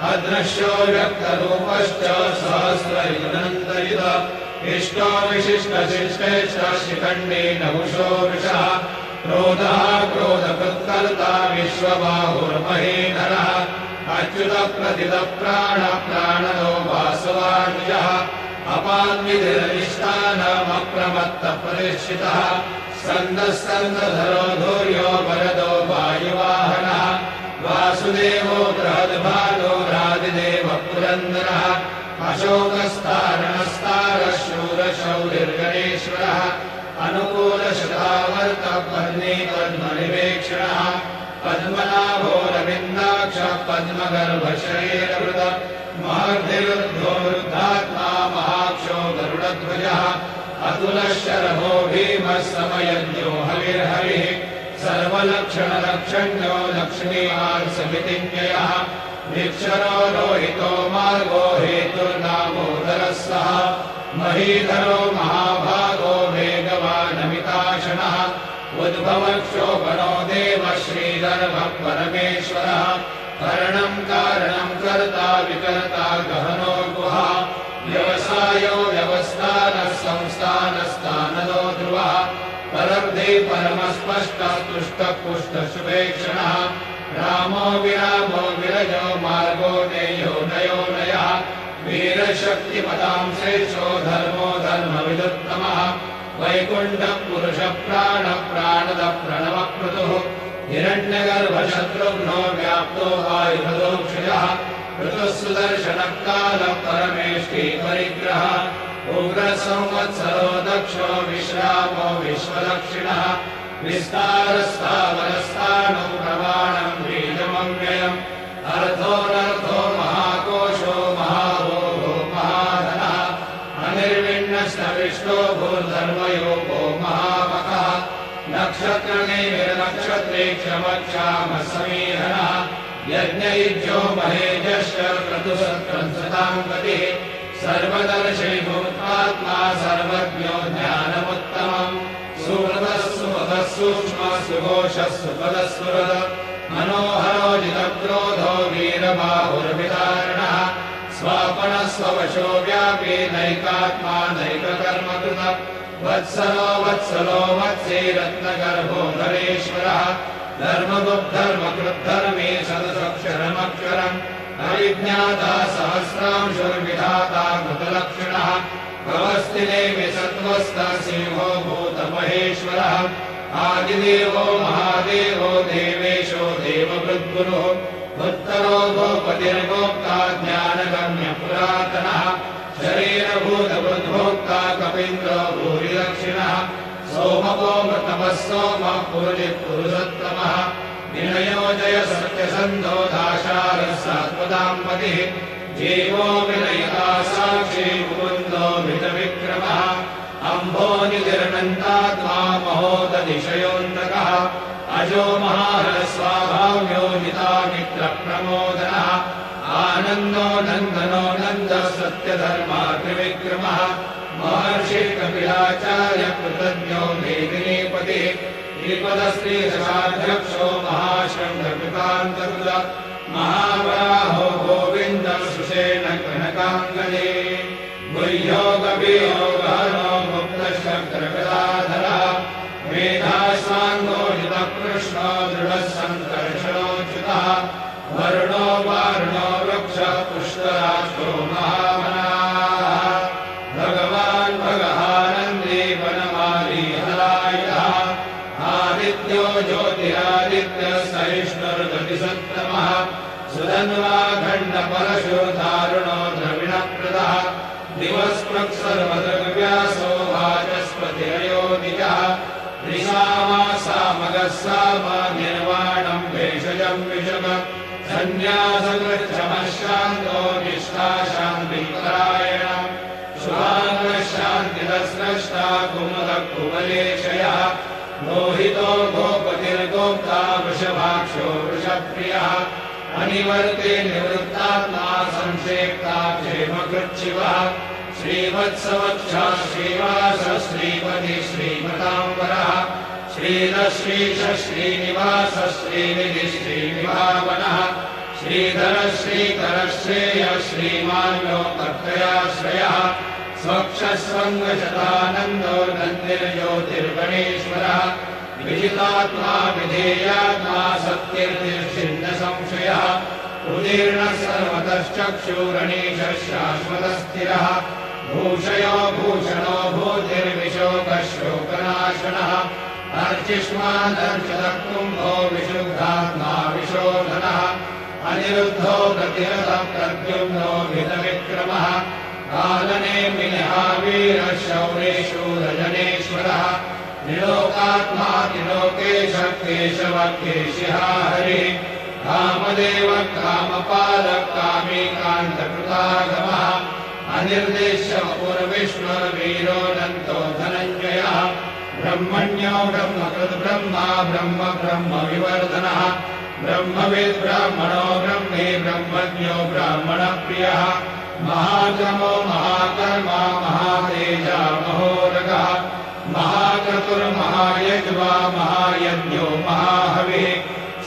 अदृश्यो व्यक्तरूपश्च सहस्रयुगनन्तयुध इष्टो विशिष्टशिष्टेश्च शिखण्डी नहुषो वृषः क्रोधः क्रोधकृत्कर्ता विश्वबाहुर्महीधरः अच्युतप्रथितप्राणप्राणदो वासवानुजः अपान्विधिरधिष्ठानमप्रमत्तप्रतिष्ठितः स्कन्दस्कन्दधरो धूर्यो वरदो वायुवाहनः वासुदेवो बृहद्भानो रादिदेव पुरन्दरः अशोकस्तारणस्तारः शूरशौरिर्गणेश्वरः अनुकूलशतावर्तपद्मे पद्मनिवेक्षणः पद्मनाभोरविन्दाक्षः पद्मगर्भशरीरवृत महर्धिरुद्धोरुद्धात्मा महाक्षो गरुडध्वजः अतुलशरभो भीमः समयज्ञो हविर्हरिः सर्वलक्षणलक्षण्यो लक्ष्मीवात्समितिज्ञयः निक्षरो रोहितो मार्गो हेतुर्नामोदरः सः महीधरो महाभागो वेगवानमिताशनः उद्भवक्षोभणो देव श्रीधर्मः परमेश्वरः करणं कारणं कर्ता विकर्ता गहनो गुहा व्यवसायो व्यवस्थानः संस्थानस्थानदो ध्रुवः परब्धे परमस्पष्टः तुष्टः पुष्टशुभेक्षणः रामो विरामो विरजो मार्गो नेयो नयो नयः वीरशक्तिपदां श्रेष्ठो धर्मो धर्मविदुत्तमः वैकुण्ठः पुरुषः प्राणः प्राणदः प्रणवक्रतुः हिरण्यगर्भशत्रुघ्नो व्याप्तो वायुभदोक्षजः ऋतुः सुदर्शनः कालः परमेष्ठी परिग्रहः उग्रसंवत्सरो दक्षो विश्रामो विश्वदक्षिणः विस्तारस्थावरस्थाणो प्रमाणम् बीजमव्ययम् अर्थोऽनर्थो महाकोशो महाभोगो महाधनः अनिर्विण्णस्तविष्टो भूर्धर्मयोगो महामखः नक्षत्रनिर्नक्षत्रे क्षमक्षामः समीहनः यज्ञयुज्यो महेजश्च क्रतुसत्सतां गतिः सर्वदर्शी भूतात्मा सर्वज्ञो ज्ञानमुत्तमम् सुहृदः सुमतः सूक्ष्मः सुघोषः सुपदस्फुरद मनोहरो जितक्रोधो वीरबाहुर्विदारणः स्वापनः स्ववशो व्यापी नैकात्मा नैककर्मकृत वत्सलो वत्सलो वत्से रत्नगर्भो धरेश्वरः धर्मगुप्धर्मकृद्धर्मे सदसक्षरमक्षरम् अविज्ञाता सहस्रांशुर्विधाता कृतलक्षणः भवस्थिने विसत्त्वस्थः सिंहो भूतमहेश्वरः आदिदेवो महादेवो देवेशो देवभृद्गुरुः उत्तरो गोपतिर्गोप्ता ज्ञानगम्य पुरातनः शरीरभूतभृद्भोक्ता कपीन्द्रो भूरिदक्षिणः सोमवो मृतमः सोमः पुरुषोत्तमः विनयोजय सत्यसन्धो दाशारः सात्वदाम्पतिः जीवो विनयता साक्षी मुकुन्दो मितविक्रमः अम्भोनिधिर्नन्दात्मा महोदधिशयोऽन्तकः अजो महारस्वाभाव्यो नितामित्रप्रमोदनः आनन्दो नन्दनो नन्दः सत्यधर्मा त्रिविक्रमः महर्षिः कपिलाचार्य कृतज्ञो मेदिनीपतिः श्रीपदश्रीदशाध्यक्षो महाशङ्खकृतान्तकृत महावराहो गोविन्दः सुषेण कनकाङ्गदे गुह्यो कवियो गहनो मुक्तशङ्करगदाधरः मेधास्वाङ्गो जितकृष्णो दृढः सङ्कर्षणोच्युतः वरुणो वारुणो वृक्षः पुष्कराक्षो महामनाः भगवान् भगहानन्दी वनमाली हलायुधः आदित्यो ज्योतिरादित्यः सहिष्णुर्गतिसत्तमः सुधन्वाखण्डपरशुर्धारुणो द्रविणप्रदः दिवस्पृक्सर्वदृग्व्यासो वाचस्पतिरयोनिजः त्रिसामासामगः साम निर्वाणम् भेषजम् विषम सन्न्यासकृच्छमः शान्तो निष्ठा शान्तिपरायण शुभाङ्गः शान्तिरस्रष्टा कुमुदः कुवलेशयः मोहितो गोपतिर्गोप्ता वृषभाक्षो वृषप्रियः अनिवर्ते निवृत्तात्मा संक्षेप्ता क्षेमकृच्छिवः श्रीवत्सवक्षः श्रीवासः श्रीपति श्रीमताम्बरः श्रीधर श्रीश श्रीनिवास श्रीनिधि श्रीनिभावनः श्रीधर श्रीकर श्रेय श्रीमान्यो कर्तयाश्रयः स्वक्षस्वङ्गशतानन्दो नन्दिर्ज्योतिर्गणेश्वरः विजितात्मा विधेयात्मा सत्कीर्तिर्छिन्न संशयः उदीर्णः सर्वतश्चक्षुरणीशः शाश्वतस्थिरः भूषयो भूषणो भूतिर्विशोकशोकनाशनः अर्चिष्मादर्शतः कुम्भो विशुद्धात्मा विशोधनः अनिरुद्धो प्रतिरथः प्रद्युम्नो वितविक्रमः कालनेमिनिहावीरः शौरेशूरजनेश्वरः निलोकात्मा त्रिलोकेशः केशवः केशिः हरिः कामदेवः कामपालः कामीकान्तकृतागमः अनिर्देश्य वपुर्विष्णुर्वीरोऽनन्तो धनञ्जयः ब्रह्मण्यो ब्रह्मकृद्ब्रह्मा ब्रह्म ब्रह्मविवर्धनः ब्रह्मविद् ब्राह्मणो ब्रह्मे ब्रह्मज्ञो ब्राह्मणप्रियः महाक्रमो महाकर्मा महातेजा महोरगः महाक्रतुर्महायज्वा महायज्ञो महाहविः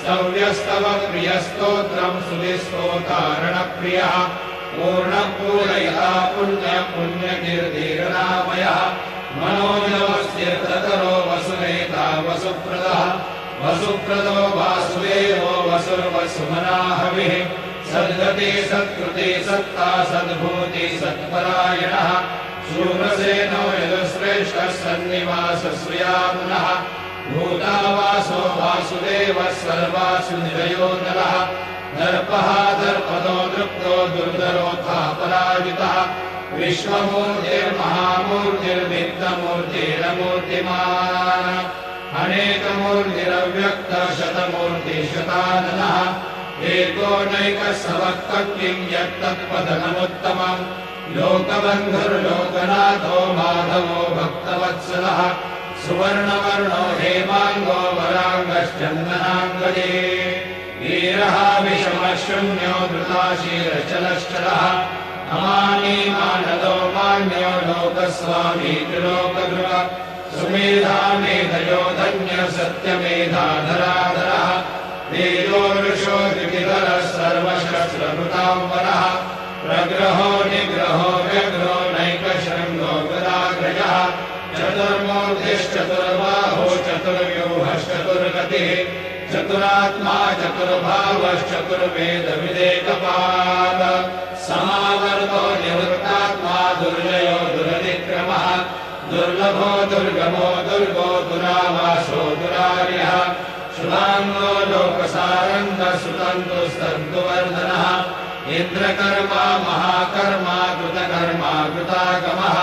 स्तव्यस्तव प्रियस्तोत्रम् सुधिस्तोतारणप्रियः पूर्णपूरयः पुण्यपुण्यकीर्तिरनामयः मनोजवस्तीर्थकरो वसुनेता वसुप्रदः वसुप्रदो वासुदेवो वसुर्वसुमनाहविः सद्गति सत्कृति सत्ता सद्भूति सत्परायणः शूरसेनो यदुश्रेष्ठः सन्निवासश्रियामुनः भूतावासो वासुदेवः सर्वासुनिरयो नरः दर्पः दर्पदो दृप्तो दुर्धरोऽथापराजितः विश्वमूर्तिर्महामूर्तिर्नित्यमूर्तिरमूर्तिमान् अनेकमूर्तिरव्यक्तः शतमूर्तिशताननः एको नैकः सवक्तः किं यत्तत्पदनमुत्तमम् लोकबन्धुर्लोकनाथो माधवो भक्तवत्सलः सुवर्णवर्णो हेमाङ्गो वराङ्गश्चन्दनाङ्गजे वीरः विषमः शून्यो धृताशीरचलश्चलः अमानी मानदो मान्यो लोकस्वामी त्रिलोकध्रुव सुमेधा मेधयो धन्य सत्यमेधाधराधरः वेदो ऋषो द्विविधरः सर्वशस्त्रभृताम्बरः प्रग्रहो निग्रहो व्यग्रो नैकशृङ्गो गदाग्रजः चतुर्मूर्तिश्चतुर्बाहो चतुर्व्यूहश्चतुर्गतिः चतुरात्मा चतुर्भावश्चतुर्वेदविदेकपाद समावर्तो निवृत्तात्मा दुर्जयो दुरतिक्रमः दुर्लभो दुर्गमो दुर्गो दुरावासो दुरार्यः शुभाङ्गो लोकसारङ्गः सुतन्तुस्तन्तुवर्धनः इन्द्रकर्मा महाकर्मा कृतकर्मा कृतागमः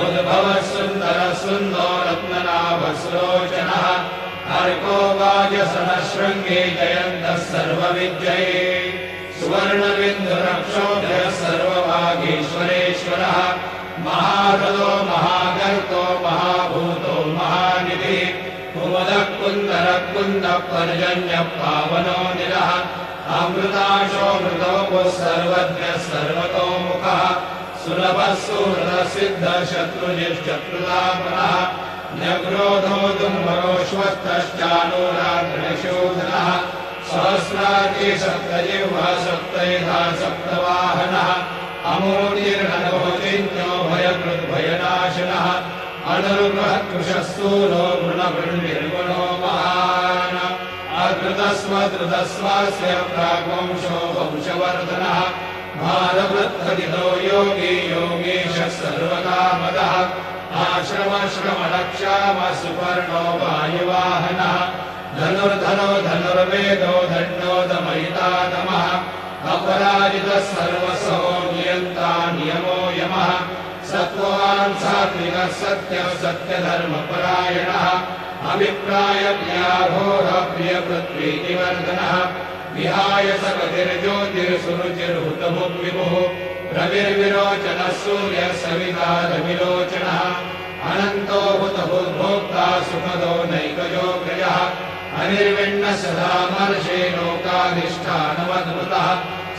उद्भवः सुन्दरः सुन्दो रत्ननाभः सुलोचनः अर्को वाजसनः शृङ्गे जयन्तः सर्वविद्यये सुवर्णबिन्दुरक्षोभ्यः सर्वभागीश्वरेश्वरः महाहृदो महागर्तो महाभूतो महानिधिः कुमुदः कुन्दरः कुन्दः पर्जन्यः पावनो निरः अमृताशोऽमृतोः सर्वज्ञः सर्वतोमुखः सुलभः सुहृदः सिद्धः शत्रुजिश्चत्रुतापनः न्यग्रोधो दुम्बरोश्वस्तश्चानूराग्निशोधनः सहस्रार्ची सप्तजिह्वः सप्तैधा सप्तवाहनः अमूर्तिर्नभो चिन्त्यो भयकृद्भयनाशनः अनुरुग्रहकृशः सूरो गुणवृन्निर्गुणो महान् अकृतस्वधृतस्वास्य प्राग्वंशो वंशवर्धनः भारवृत्तदितो योगी योगीशः सर्वकामदः आश्रमश्रमणक्षामः सुपर्णो वायुवाहनः धनुर्धरो धनुर्वेदो दण्डोदमयितादमः अपराजितः सर्वसो नियन्ता नियमो यमः सत्त्वान् सात्विकः सत्यः सत्यधर्मपरायणः अभिप्रायज्ञाघोरः प्रियपृथ्वीतिवर्धनः विहाय सकतिर्ज्योतिर्सुरुचिर्हुतभुग्विभुः रविर्विरोचनः सूर्यः सविता रविलोचनः अनन्तो हुतभुद्भोक्ता सुखदो नैकजोग्रजः अनिर्विण्णः सदामर्षे लोकाधिष्ठानमद्भुतः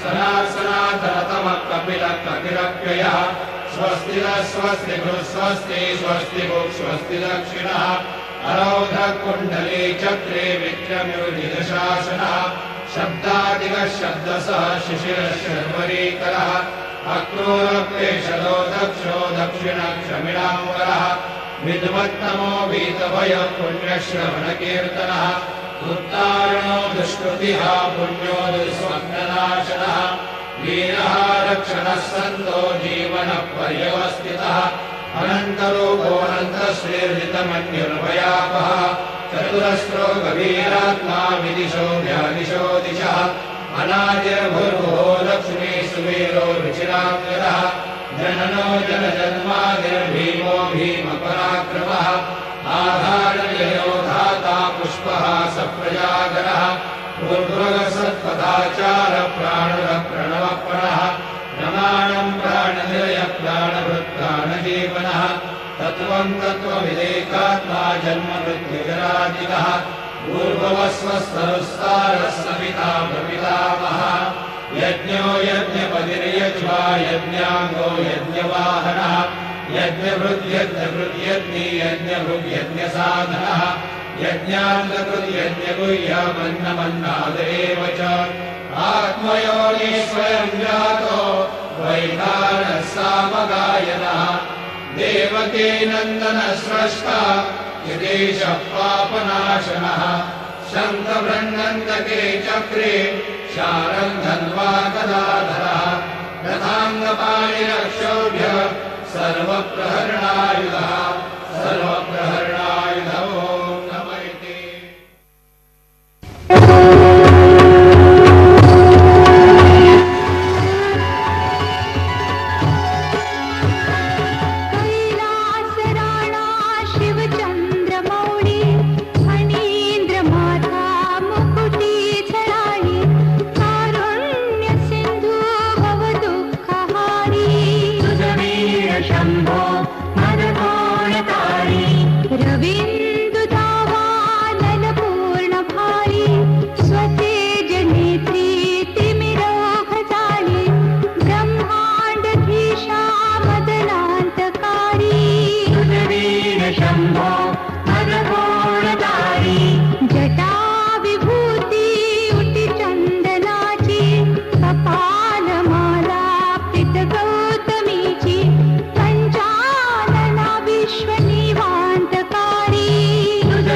सनातनतमः कपिलः कपिलप्ययः स्वस्ति न स्वस्ति भृः स्वस्ति स्वस्ति भुक् स्वस्ति दक्षिणः अरौधकुण्डले चक्रे विक्रम्योजितशासनः शब्दादिकः शब्दसः शिशिरशर्वरीकरः अक्रूरप्रेषलो दक्षो दक्षिणक्षमिणाम्बरः विद्वत्तमो वीतभयः पुण्यश्रवणकीर्तनः उत्तारणो दुष्कृतिः पुण्यो दुःस्वप्ननाशनः वीरः रक्षणः सन्तो जीवनः पर्यवस्थितः अनन्तरूपोऽनन्तश्रीर्जितमन्युर्भयापः चतुरस्रो गभीरात्मा विदिशो व्यादिशो दिशः अनादिर्भुर्भुवो लक्ष्मी सुवीरो रुचिराङ्गदः जननो जनजन्मादिर्भीमो भीमपराक्रमः आधारनिलयो धाता पुष्पः सप्रजागरः पूर्वसत्पदाचारः प्राणः प्रणवप्रणः नमानं प्राणनिलयः प्राणभृत्प्राणजीवनः तत्त्वं तत्त्वविदेकात्मा जन्ममृत्युजरादिकः पूर्ववस्वस्तरुस्तारः सविता प्रपितामहः यज्ञो यज्ञपतिर्यज्वा यज्ञाङ्गो यज्ञवाहनः यज्ञभृद्यज्ञभृद्यज्ञी यज्ञभृद्यज्ञसाधनः यज्ञाङ्गकृद्यज्ञगुह्यमन्नमन्नाद एव च आत्मयोनि स्वयं जातो वैखानः सामगायनः देवकी नन्दनः स्रष्टा यदेशः पापनाशनः शङ्खबृह्नन्दके चक्रे शारं धन्वा गदाधरः रथाङ्गपाणिरक्षोभ्यः सर्वप्रहरणायुधः सर्वप्रहरणायुधो नमैते। कैलासराणा शिवचन्द्रमौळी फणीन्द्रमाथा मुकुटीधराणि कारुण्यसिन्धु भवदुःखहारी शम्भो मदकोणकारी रवीन्दुदावानलपूर्णभारी स्वतेजनेत्री तिमिरोघजाली ब्रह्माण्डधीशा मदनान्तकारी वीर शम्भो मदकोणकारी जटा विभूती उटिचन्दनाची कपालमाला पितगौतमीची पञ्चानना विश्वनिवान्तकारी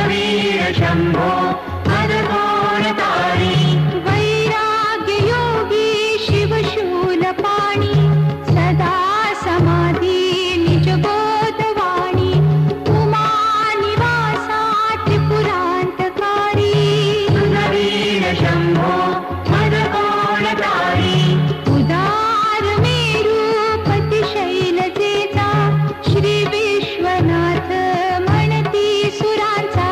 वीर शम्भो मदकोणकारी वैराग्ययोगी शिवशूलपाणि सदा समाधि निजबोधवाणी उमानिवासा त्रिपुरान्तकारी वीर शम्भो मदकोणकारी उदारमेरूपति शैलजेचा श्री विश्वनाथ म्हणती सुरांचा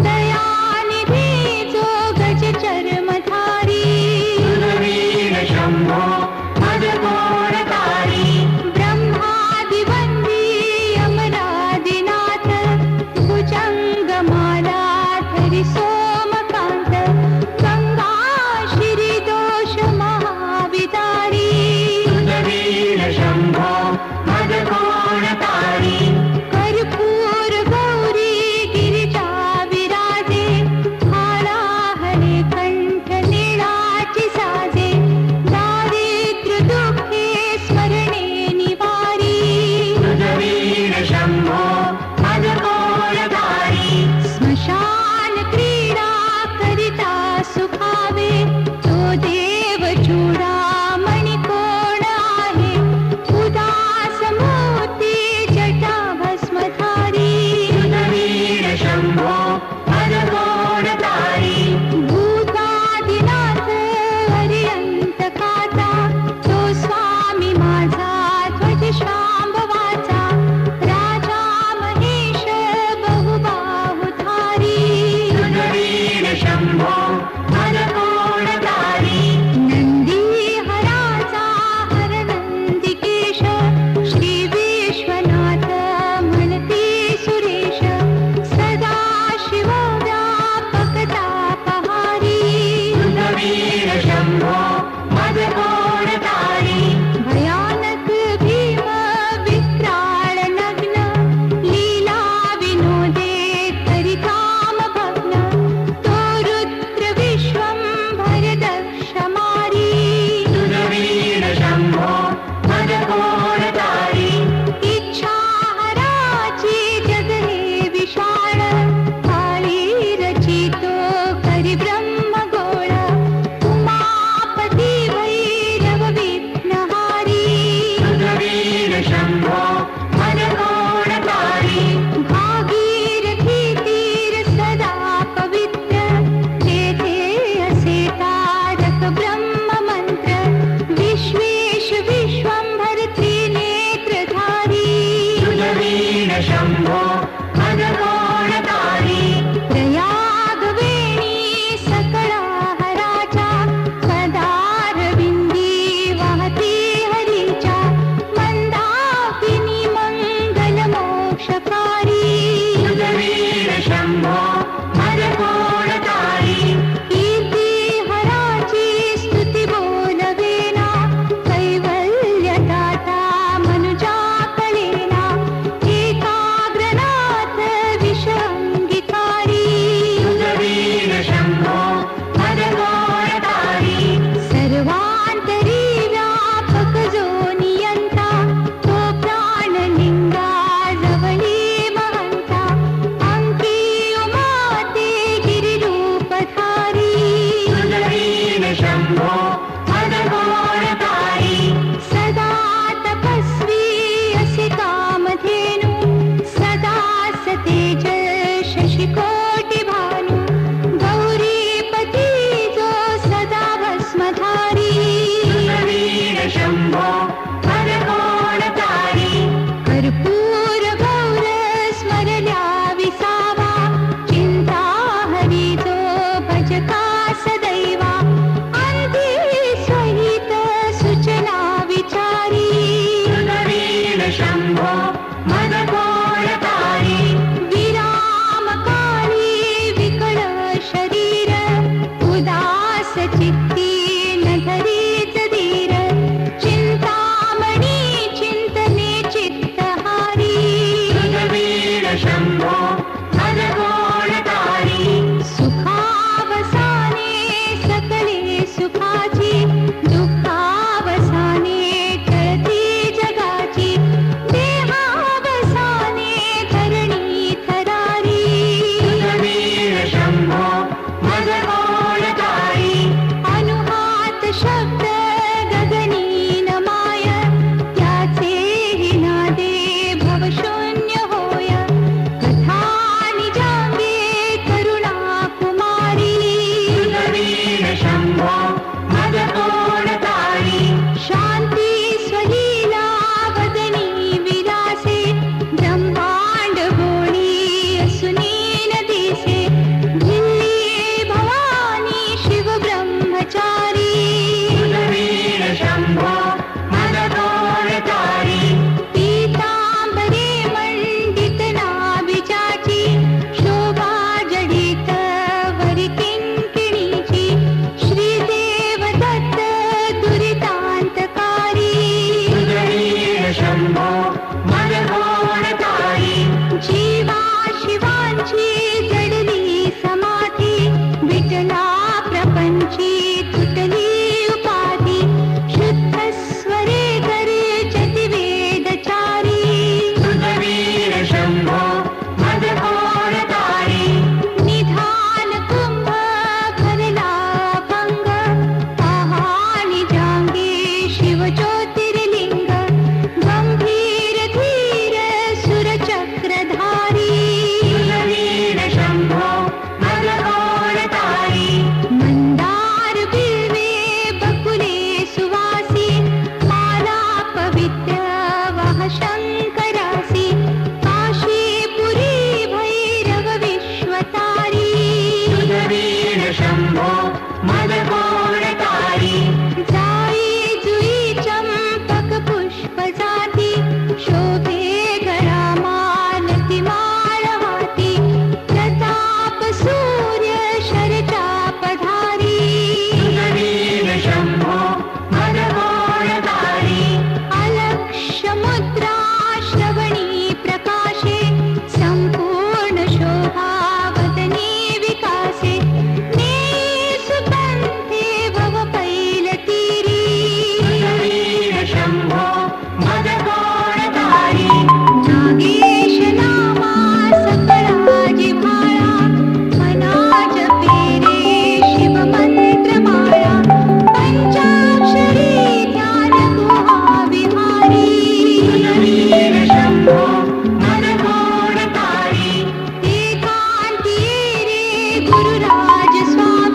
दयानिधी जो गजचर्मधारी वीर शम्भो मदकोणकारी ब्रह्मादिवन्दी अमरादिनाथ भुजङ्गमाला धरि सोमकान्त गङ्गा श्रीदोष महाविदारी वीर शम्भो मदकोणकारी कर्पूर गौरी गिरिजा विराजे हाराहरे कंठ नीळाची साजे दारिद्र्य दुःखे स्मरणे निवारी वीर शम्भो मदकोणकारी स्मशान क्रीडा करिता सुखावे तो देव चूडामणी कोण आहे उदास मूर्ती जटा भस्मधारी वीर शम्भो मदकोणकारी भूतादिनाथ हरिअंतकाचा तो स्वामी माझा ध्वज शांभवाचा राजा महेश बहुबाहुधारी वीर शम्भो मदकोणकारी नंदी हराचा हरनंदिकेश श्री विश्वनाथ म्हणती सुरेश सदा शिव व्यापकता पहारी वीर शम्भो मदकोणकारी भयानक भीम विक्राळ नग्न लीला विनोदे करी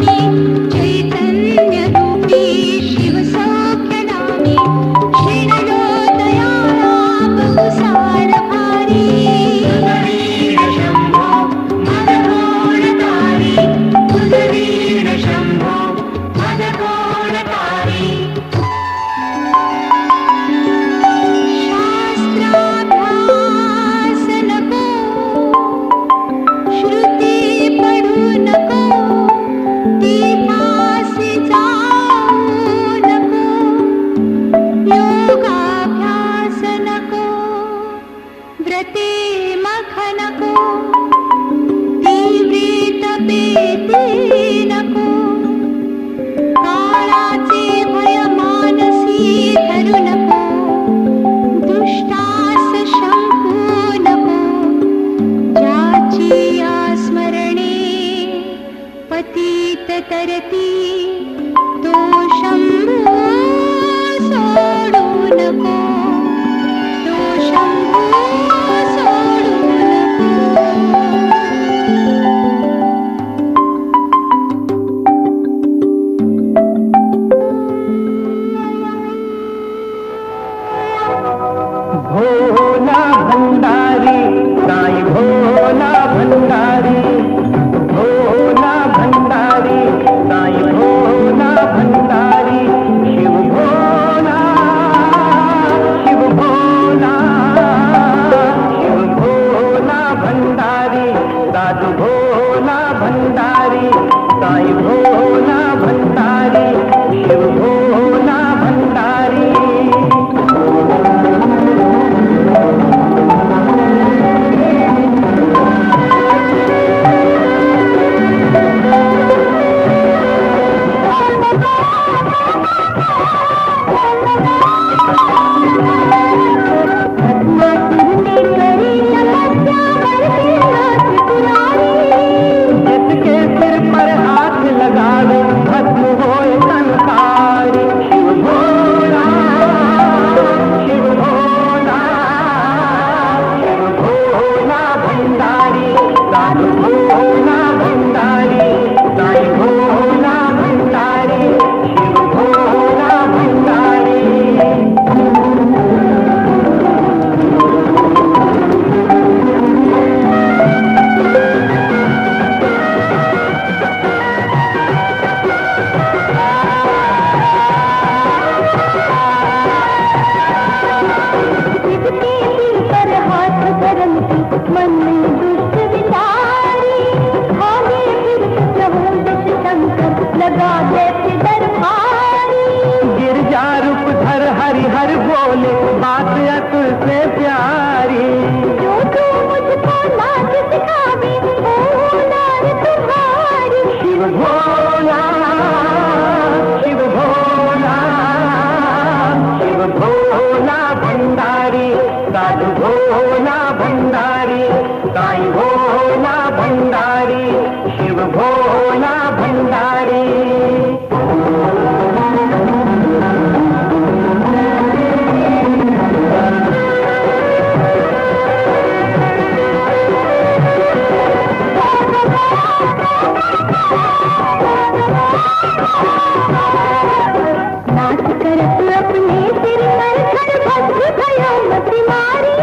स्वामी चैतन्यरूपी शिवसौख्यदानी शृणो दयाळा बहुसारभारी उदवीर शम्भो मदकोणतारी उदवीर शम्भो मदकोणतारी शास्त्राभ्यास नको श्रुती पढू नको तीर्थासी जाऊ नको योगाभ्यास नको व्रते मख नको तीव्र तपेती नको काळाचे भय मानसी धरू नको दुष्टास शंकू नको ज्याची या स्मरणे पतित तरती तो शंभू सोडू नको तो शंभू सोडू नको भोला भंडारी साई भोला भंडारी भोला भंडारी साई भोला भंडारी शिव भोला शिव भोला शिव भोला भंडारी साधु भोला भंडारी साई भोला भंडारी शिव भोला भंडारी जिसके सिर पर हाथ लगावे भस्म होए संसारी शिव भोला शिव भोला शिव भोला भंडारी साधु भोला भंडारी साई भोला भंडारी शिव भोला भंडारी जिसके सिर पर हाथ धरन की मन में दुष्ट विचारी भागे फिर प्रभु दश शंकर लगा दे दरबारी गिरजा रूप धर हरि हर बोले बात अतुल से प्यारी जो तू मुझको नाच सिखावे ओ नार तुम्हारी शिव भोला शिव भोला शिव भोला भंडारी साधु भोला भंडारी साई भोला भंडारी शिव भोला भंडारी नाच करत अपने सिर पर खड़ भस्म भयो मति मारी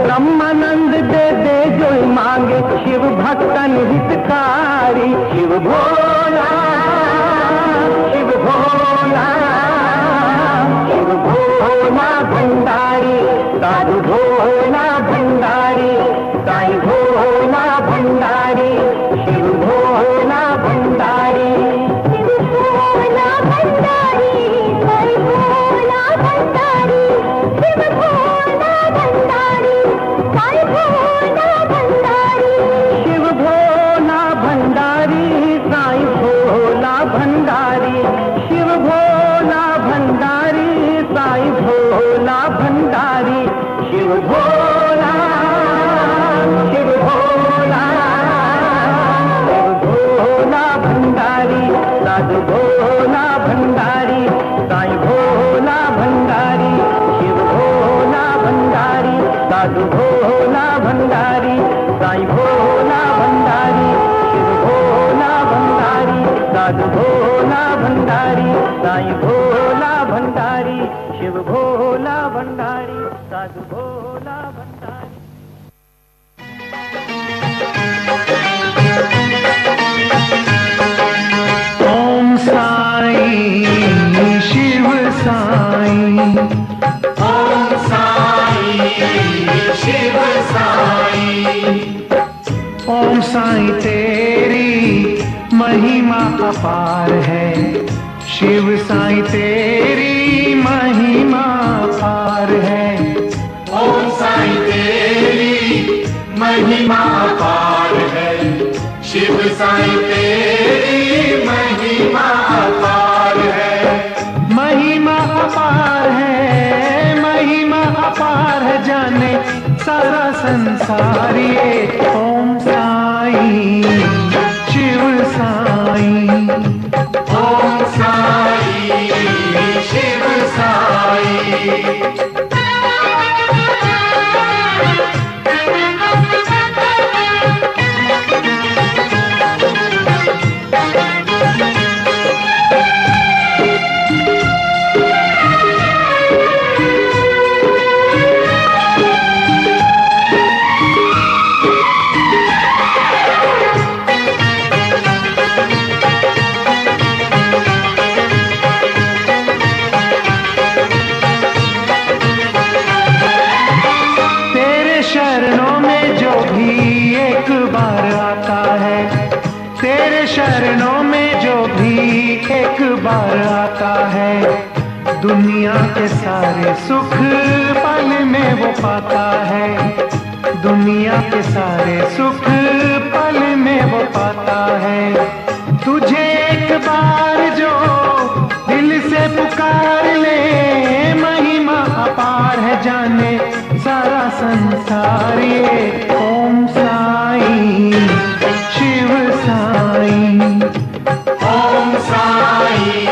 ब्रह्मानंद दे दे जो मांगे शिव भक्तन हितकारी शिव भोला शिव भोला शिव भोला भंडारी साधु भोला भंडारी साई भोला भंडारी शिव भोला भंडारी शिव भोला भंडारी साई भोला भंडारी शिव भोला भंडारी साई भोला भंडारी शिव भोला भंडारी साई भोला भंडारी शिव भोला भंडारी साई भोला भंडारी शिव भोला शिव भोला शिव भोला भंडारी साधु भोला भंडारी साई भोला भंडारी शिव भोला भंडारी साधु भोला भंडारी साई भोला भंडारी शिव भोला भंडारी साईं भोला भंडारी, शिव भोला भंडारी, साधु भोला भंडारी। ओम साईं शिव साईं, ओम साईं शिव साईं, ओम साईं तेरी महिमा अपार है, शिव साईं तेरी महिमा अपार है। ओम साईं तेरी महिमा अपार है, शिव साईं तेरी महिमा अपार है। महिमा अपार है, महिमा अपार है, जाने सारा संसार ये। ओम साईं शिव साईं, ओम साईं शिव साईं, शरणों में जो भी एक बार आता है, दुनिया के सारे सुख पल में वो पाता है। दुनिया के सारे सुख पल में वो पाता है। तुझे एक बार जो दिल से पुकार ले, महिमा अपार है, जाने सारा संसार ये। ओम साईं शिव साईं, ओम साईं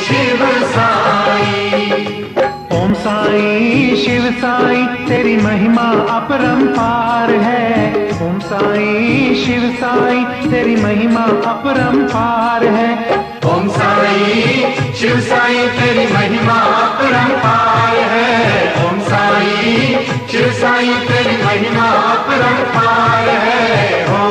शिव साईं, ओम साईं शिव साईं तेरी महिमा अपरंपार है। ओम साईं शिव साईं तेरी महिमा अपरंपार है। ओम साईं शिव साईं तेरी महिमा अपरंपार है। ओम साईं शिव साईं तेरी महिमा अपरंपार है। हो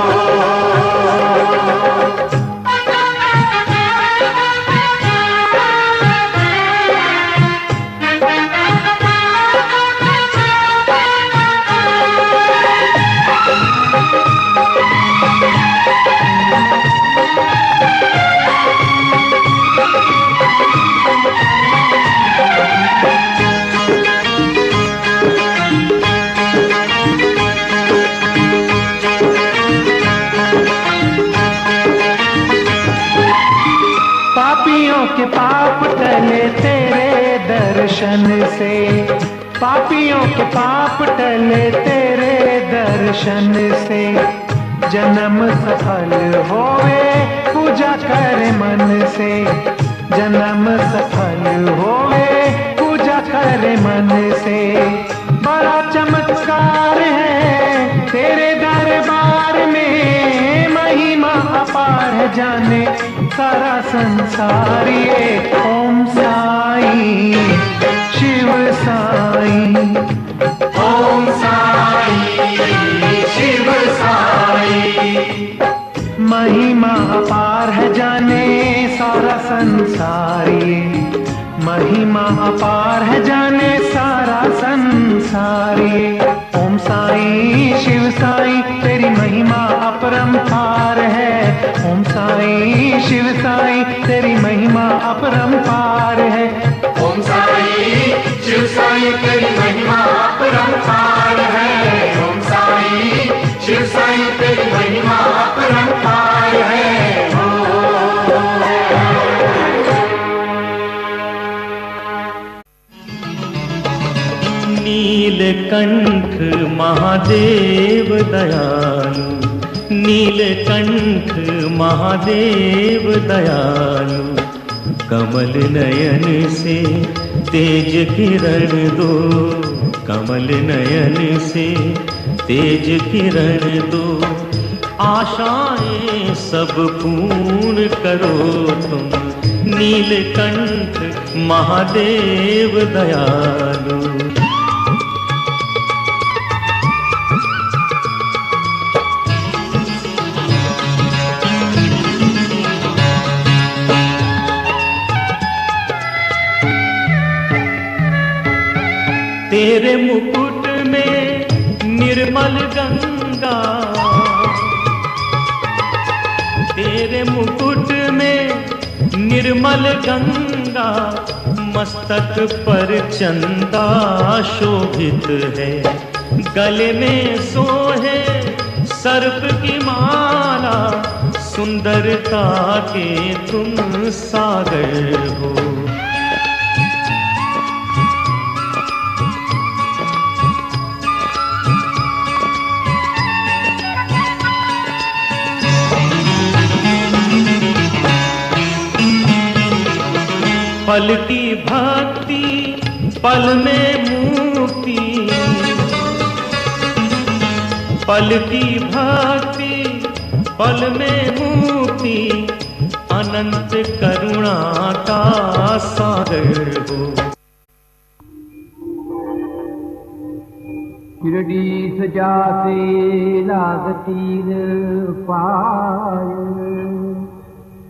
पापियों के पाप टले तेरे दर्शन से, पापियों के पाप टले तेरे दर्शन से। जन्म सफल होवे पूजा करे मन से, जन्म सफल होवे पूजा करे मन से। बड़ा चमत्कार है तेरे दरबार में, महिमा अपार है, जाने सारा संसार ये। ओम साईं शिव साईं, ओम साईं शिव साईं, महिमा अपार है, जाने सारा संसार ये। महिमा अपार है, जाने सारा संसार ये। ओम साईं शिव साईं तेरी महिमा अपरंपार है। ओम साईं शिव साईं तेरी महिमा अपरंपार है। ओम साईं शिव साईं तेरी महिमा अपरंपार है। ओम साईं शिव साईं तेरी महिमा अपरंपार है। हो नीलकंठ महादेव दयालु, नीलकंठ महादेव दयालु, कमल नयन से तेज किरण दो, कमल नयन से तेज किरण दो। आशाएं सब पूर्ण करो तुम, नीलकंठ महादेव दयालु। तेरे मुकुट में निर्मल गंगा, तेरे मुकुट में निर्मल गंगा, मस्तक पर चंदा शोभित है, गले में सोहे सर्प की माला, सुंदरता के तुम सागर हो। पल की भक्ति पल में मुक्ति, पल की भक्ति पल में मुक्ति, अनंत करुणा का सागर हो। शिरडी सजाते लागतील पाय,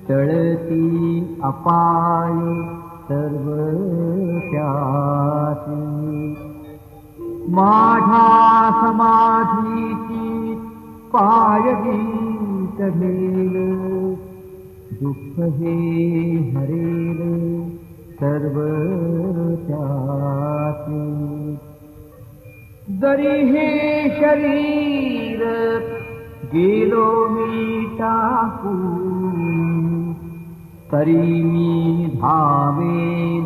टळती अपाय सर्व त्यासी, माझ्या समाधीची पायवी चढेल, दुःख हे हरेल सर्व त्यासी। जरी हे शरीर गेलो मी टाकून, तरी मी धावेन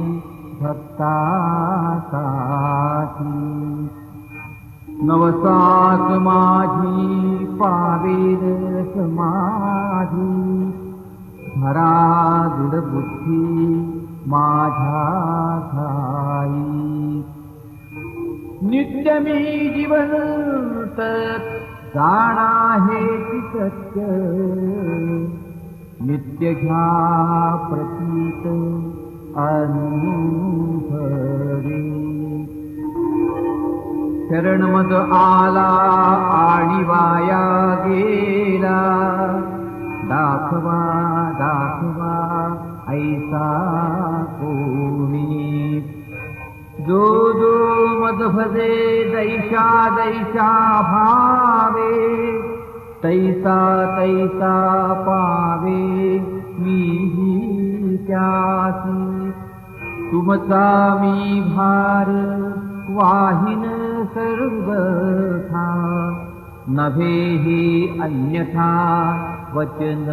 भक्तासाठी। नवसात माझी पावेल समाधी, धरा दृढ बुद्धी माझ्या ठाई। नित्य मी जीवंत जाणा हेची सत्य, नित्य घ्या प्रतीत अनुभवी। शरण मद आला आणि वाया गेला, दाखवा दाखवा ऐसा कोणी। जो जो मद भजे दैशा दैशा भावे, तैसा तैसा पावे मीही त्यासी। तुमचा मी भार वाहिन सर्वथा, नभे ही अन्यथा वचन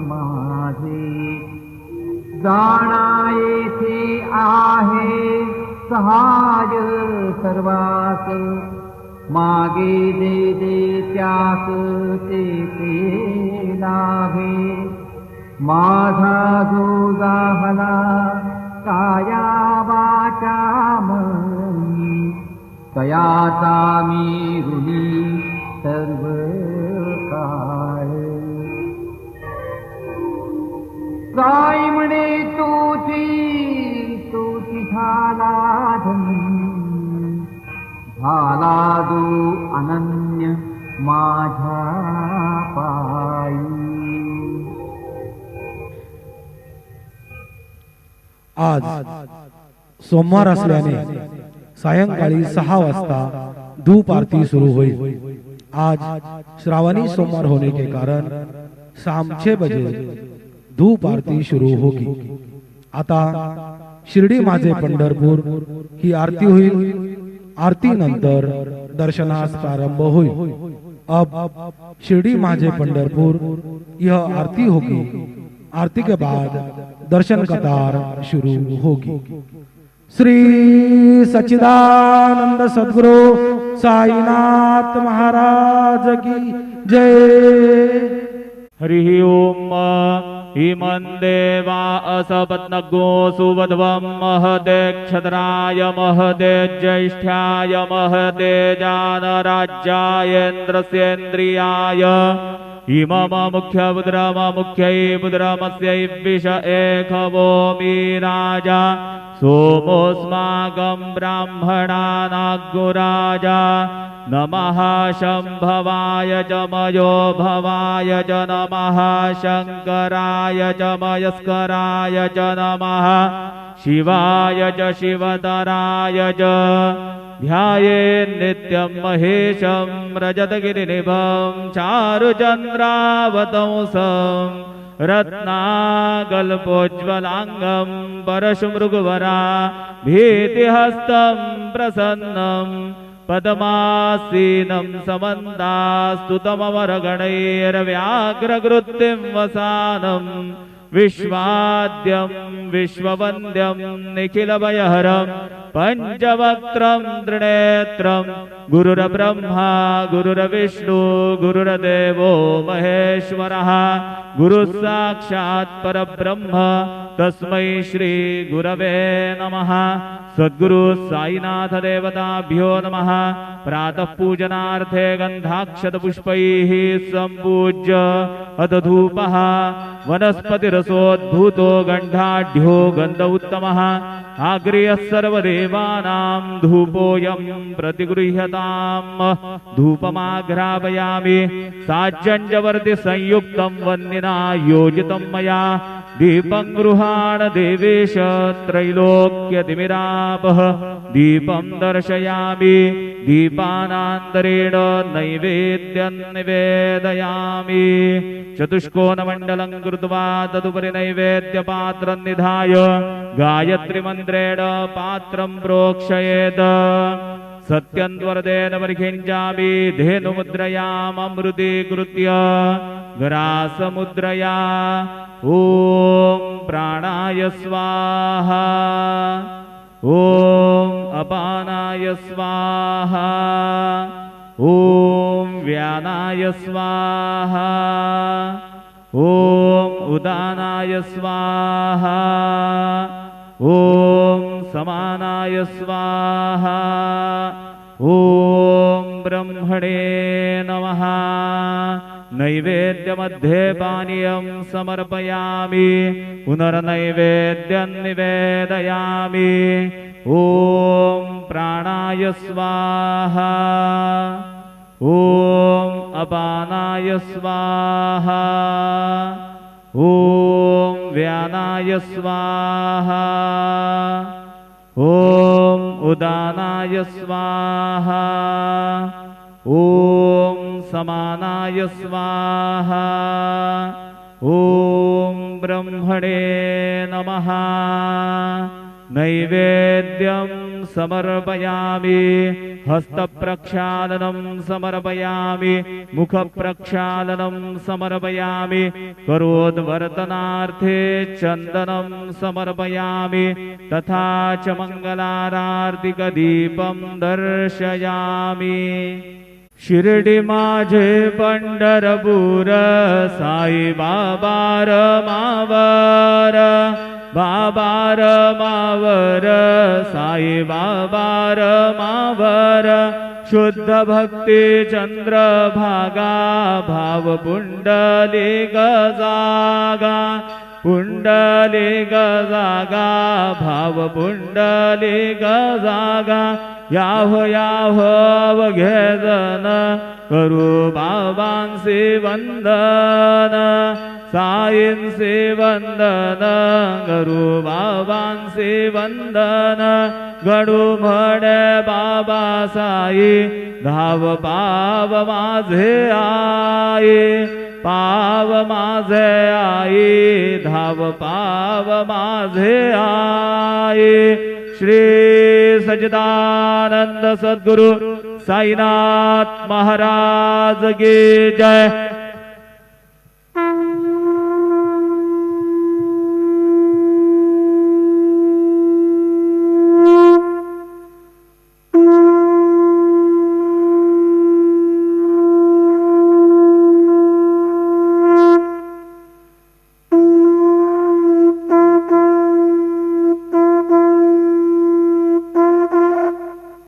माझे। जाणा येथे आहे सहाय सर्वास, मागे दे दे त्यास ते ते लाभे। माझा जो जाहला काया वाचा मनी, तयाचा मी ऋणी सर्व काळ। काय म्हणे तोची तोची झाला धनी, झाला जो अनन्य माझ्या पायी। आज सोमवार असल्याने सायंकाळी 6 वाजता धूप आरती शुरू होईल। आज श्रावणी सोमवार होने के कारण शाम 6 बजे धूप आरती शुरू होगी। आता शिर्डी माझे पंढरपूर ही आरती होईल। आरती नंतर दर्शनास प्रारंभ होईल। अब शिर्डी माझे पंढरपुर यह आरती होगी। आरती के बाद दर्शन कतार शुरू होगी। श्री सच्चिदानंद सद्गुरु साईनाथ महाराज की जय। हरि ओम। इमं देवा असपत्नगो सुवध्वं महदे क्षत्राय महदे ज्येष्ठाय महदे जानराज्यायेन्द्रस्येन्द्रियाय इमम मुख्यबुद्रममुख्यै बुद्रमस्यै विष एकवोमि राजा सोमोऽस्माकं ब्राह्मणानाग्गुराजा नमः शम्भवाय च मयो भवाय च नमः शङ्कराय च मयस्कराय च नमः शिवाय च शिवतराय च ध्यायेन्नित्यं महेशं रजतगिरिनिभं चारुचन्द्रावतंसं रत्नाकल्पोज्ज्वलाङ्गं परशुमृगवरा भीतिहस्तं प्रसन्नं पद्मासीनं समन्तास्तुतमवरगणैर्व्याघ्रकृत्तिं वसानं विश्वाद्यं विश्ववन्द्यं निखिलभयहरं पञ्चवक्त्रं त्रिनेत्रं गुरुर्ब्रह्मा गुरुर्विष्णु गुरुर्देवो महेश्वरः गुरुः साक्षात् परब्रह्म तस्मै श्री गुरवे नमः। सद्गुरु साईनाथ देवताभ्यो नमः। प्रातः पूजनार्थे गन्धाक्षतपुष्पैः सम्पूज्य अथ धूपः वनस्पतिरसोद्भूतो गन्धाढ्यो गन्ध उत्तमः आग्र्यः सर्वदेवानां धूपोऽयं प्रतिगृह्यताम्। धूपमाघ्रापयामि साज्जञ्जवर्ति संयुक्तं वह्निना योजितं मया दीपं गृहाण देवेश त्रैलोक्यतिमिरापः दीपं दर्शयामि दीपानान्तरेण नैवेद्यं निवेदयामि। चतुष्कोणमण्डलं कृत्वा तदुपरि नैवेद्यपात्रं निधाय गायत्रीमन्त्रेण पात्रं प्रोक्षयेत्। सत्यन्वरदेन परिखिञ्चामि धेनुमुद्रयाममृतीकृत्य ग्रासमुद्रया ॐ प्राणाय स्वाहा ॐ अपानाय स्वाहा ॐ व्यानाय स्वाहा ॐ उदानाय स्वाहा ॐ समानाय स्वाहा ॐ ब्रह्मणे नमः। नैवेद्यमध्ये पानीयं समर्पयामि पुनर्नैवेद्यं निवेदयामि। ॐ प्राणाय स्वाहा ॐ अपानाय स्वाहा ॐ व्यानाय स्वाहा ॐ उदानाय स्वाहा ॐ समानाय स्वाहा ॐ ब्रह्मणे नमः। नैवेद्यं समर्पयामि हस्तप्रक्षालनं समर्पयामि मुखप्रक्षालनं समर्पयामि करोद्वर्तनार्थे चन्दनं समर्पयामि तथा च मङ्गलारार्तिकदीपं दर्शयामि। शिर्डी माझे पंढरपूर साई बाबार मावर बाबार मावर साई बाबार मावर शुद्ध भक्ती चंद्रभागा भाव पुंडलिक जागा पुंडलिक जागा भाव पुंडलिक जागा याहो याहो अवघेजन करू बाबांचे वंदन साईंचे वंदन करू बाबांचे वंदन गडू म्हणे बाबा साई धाव पाव माझे आई पाव माझे आई धाव पाव माझे आई। श्री सच्चिदानंद सद्गुरु साईनाथ महाराज की जय।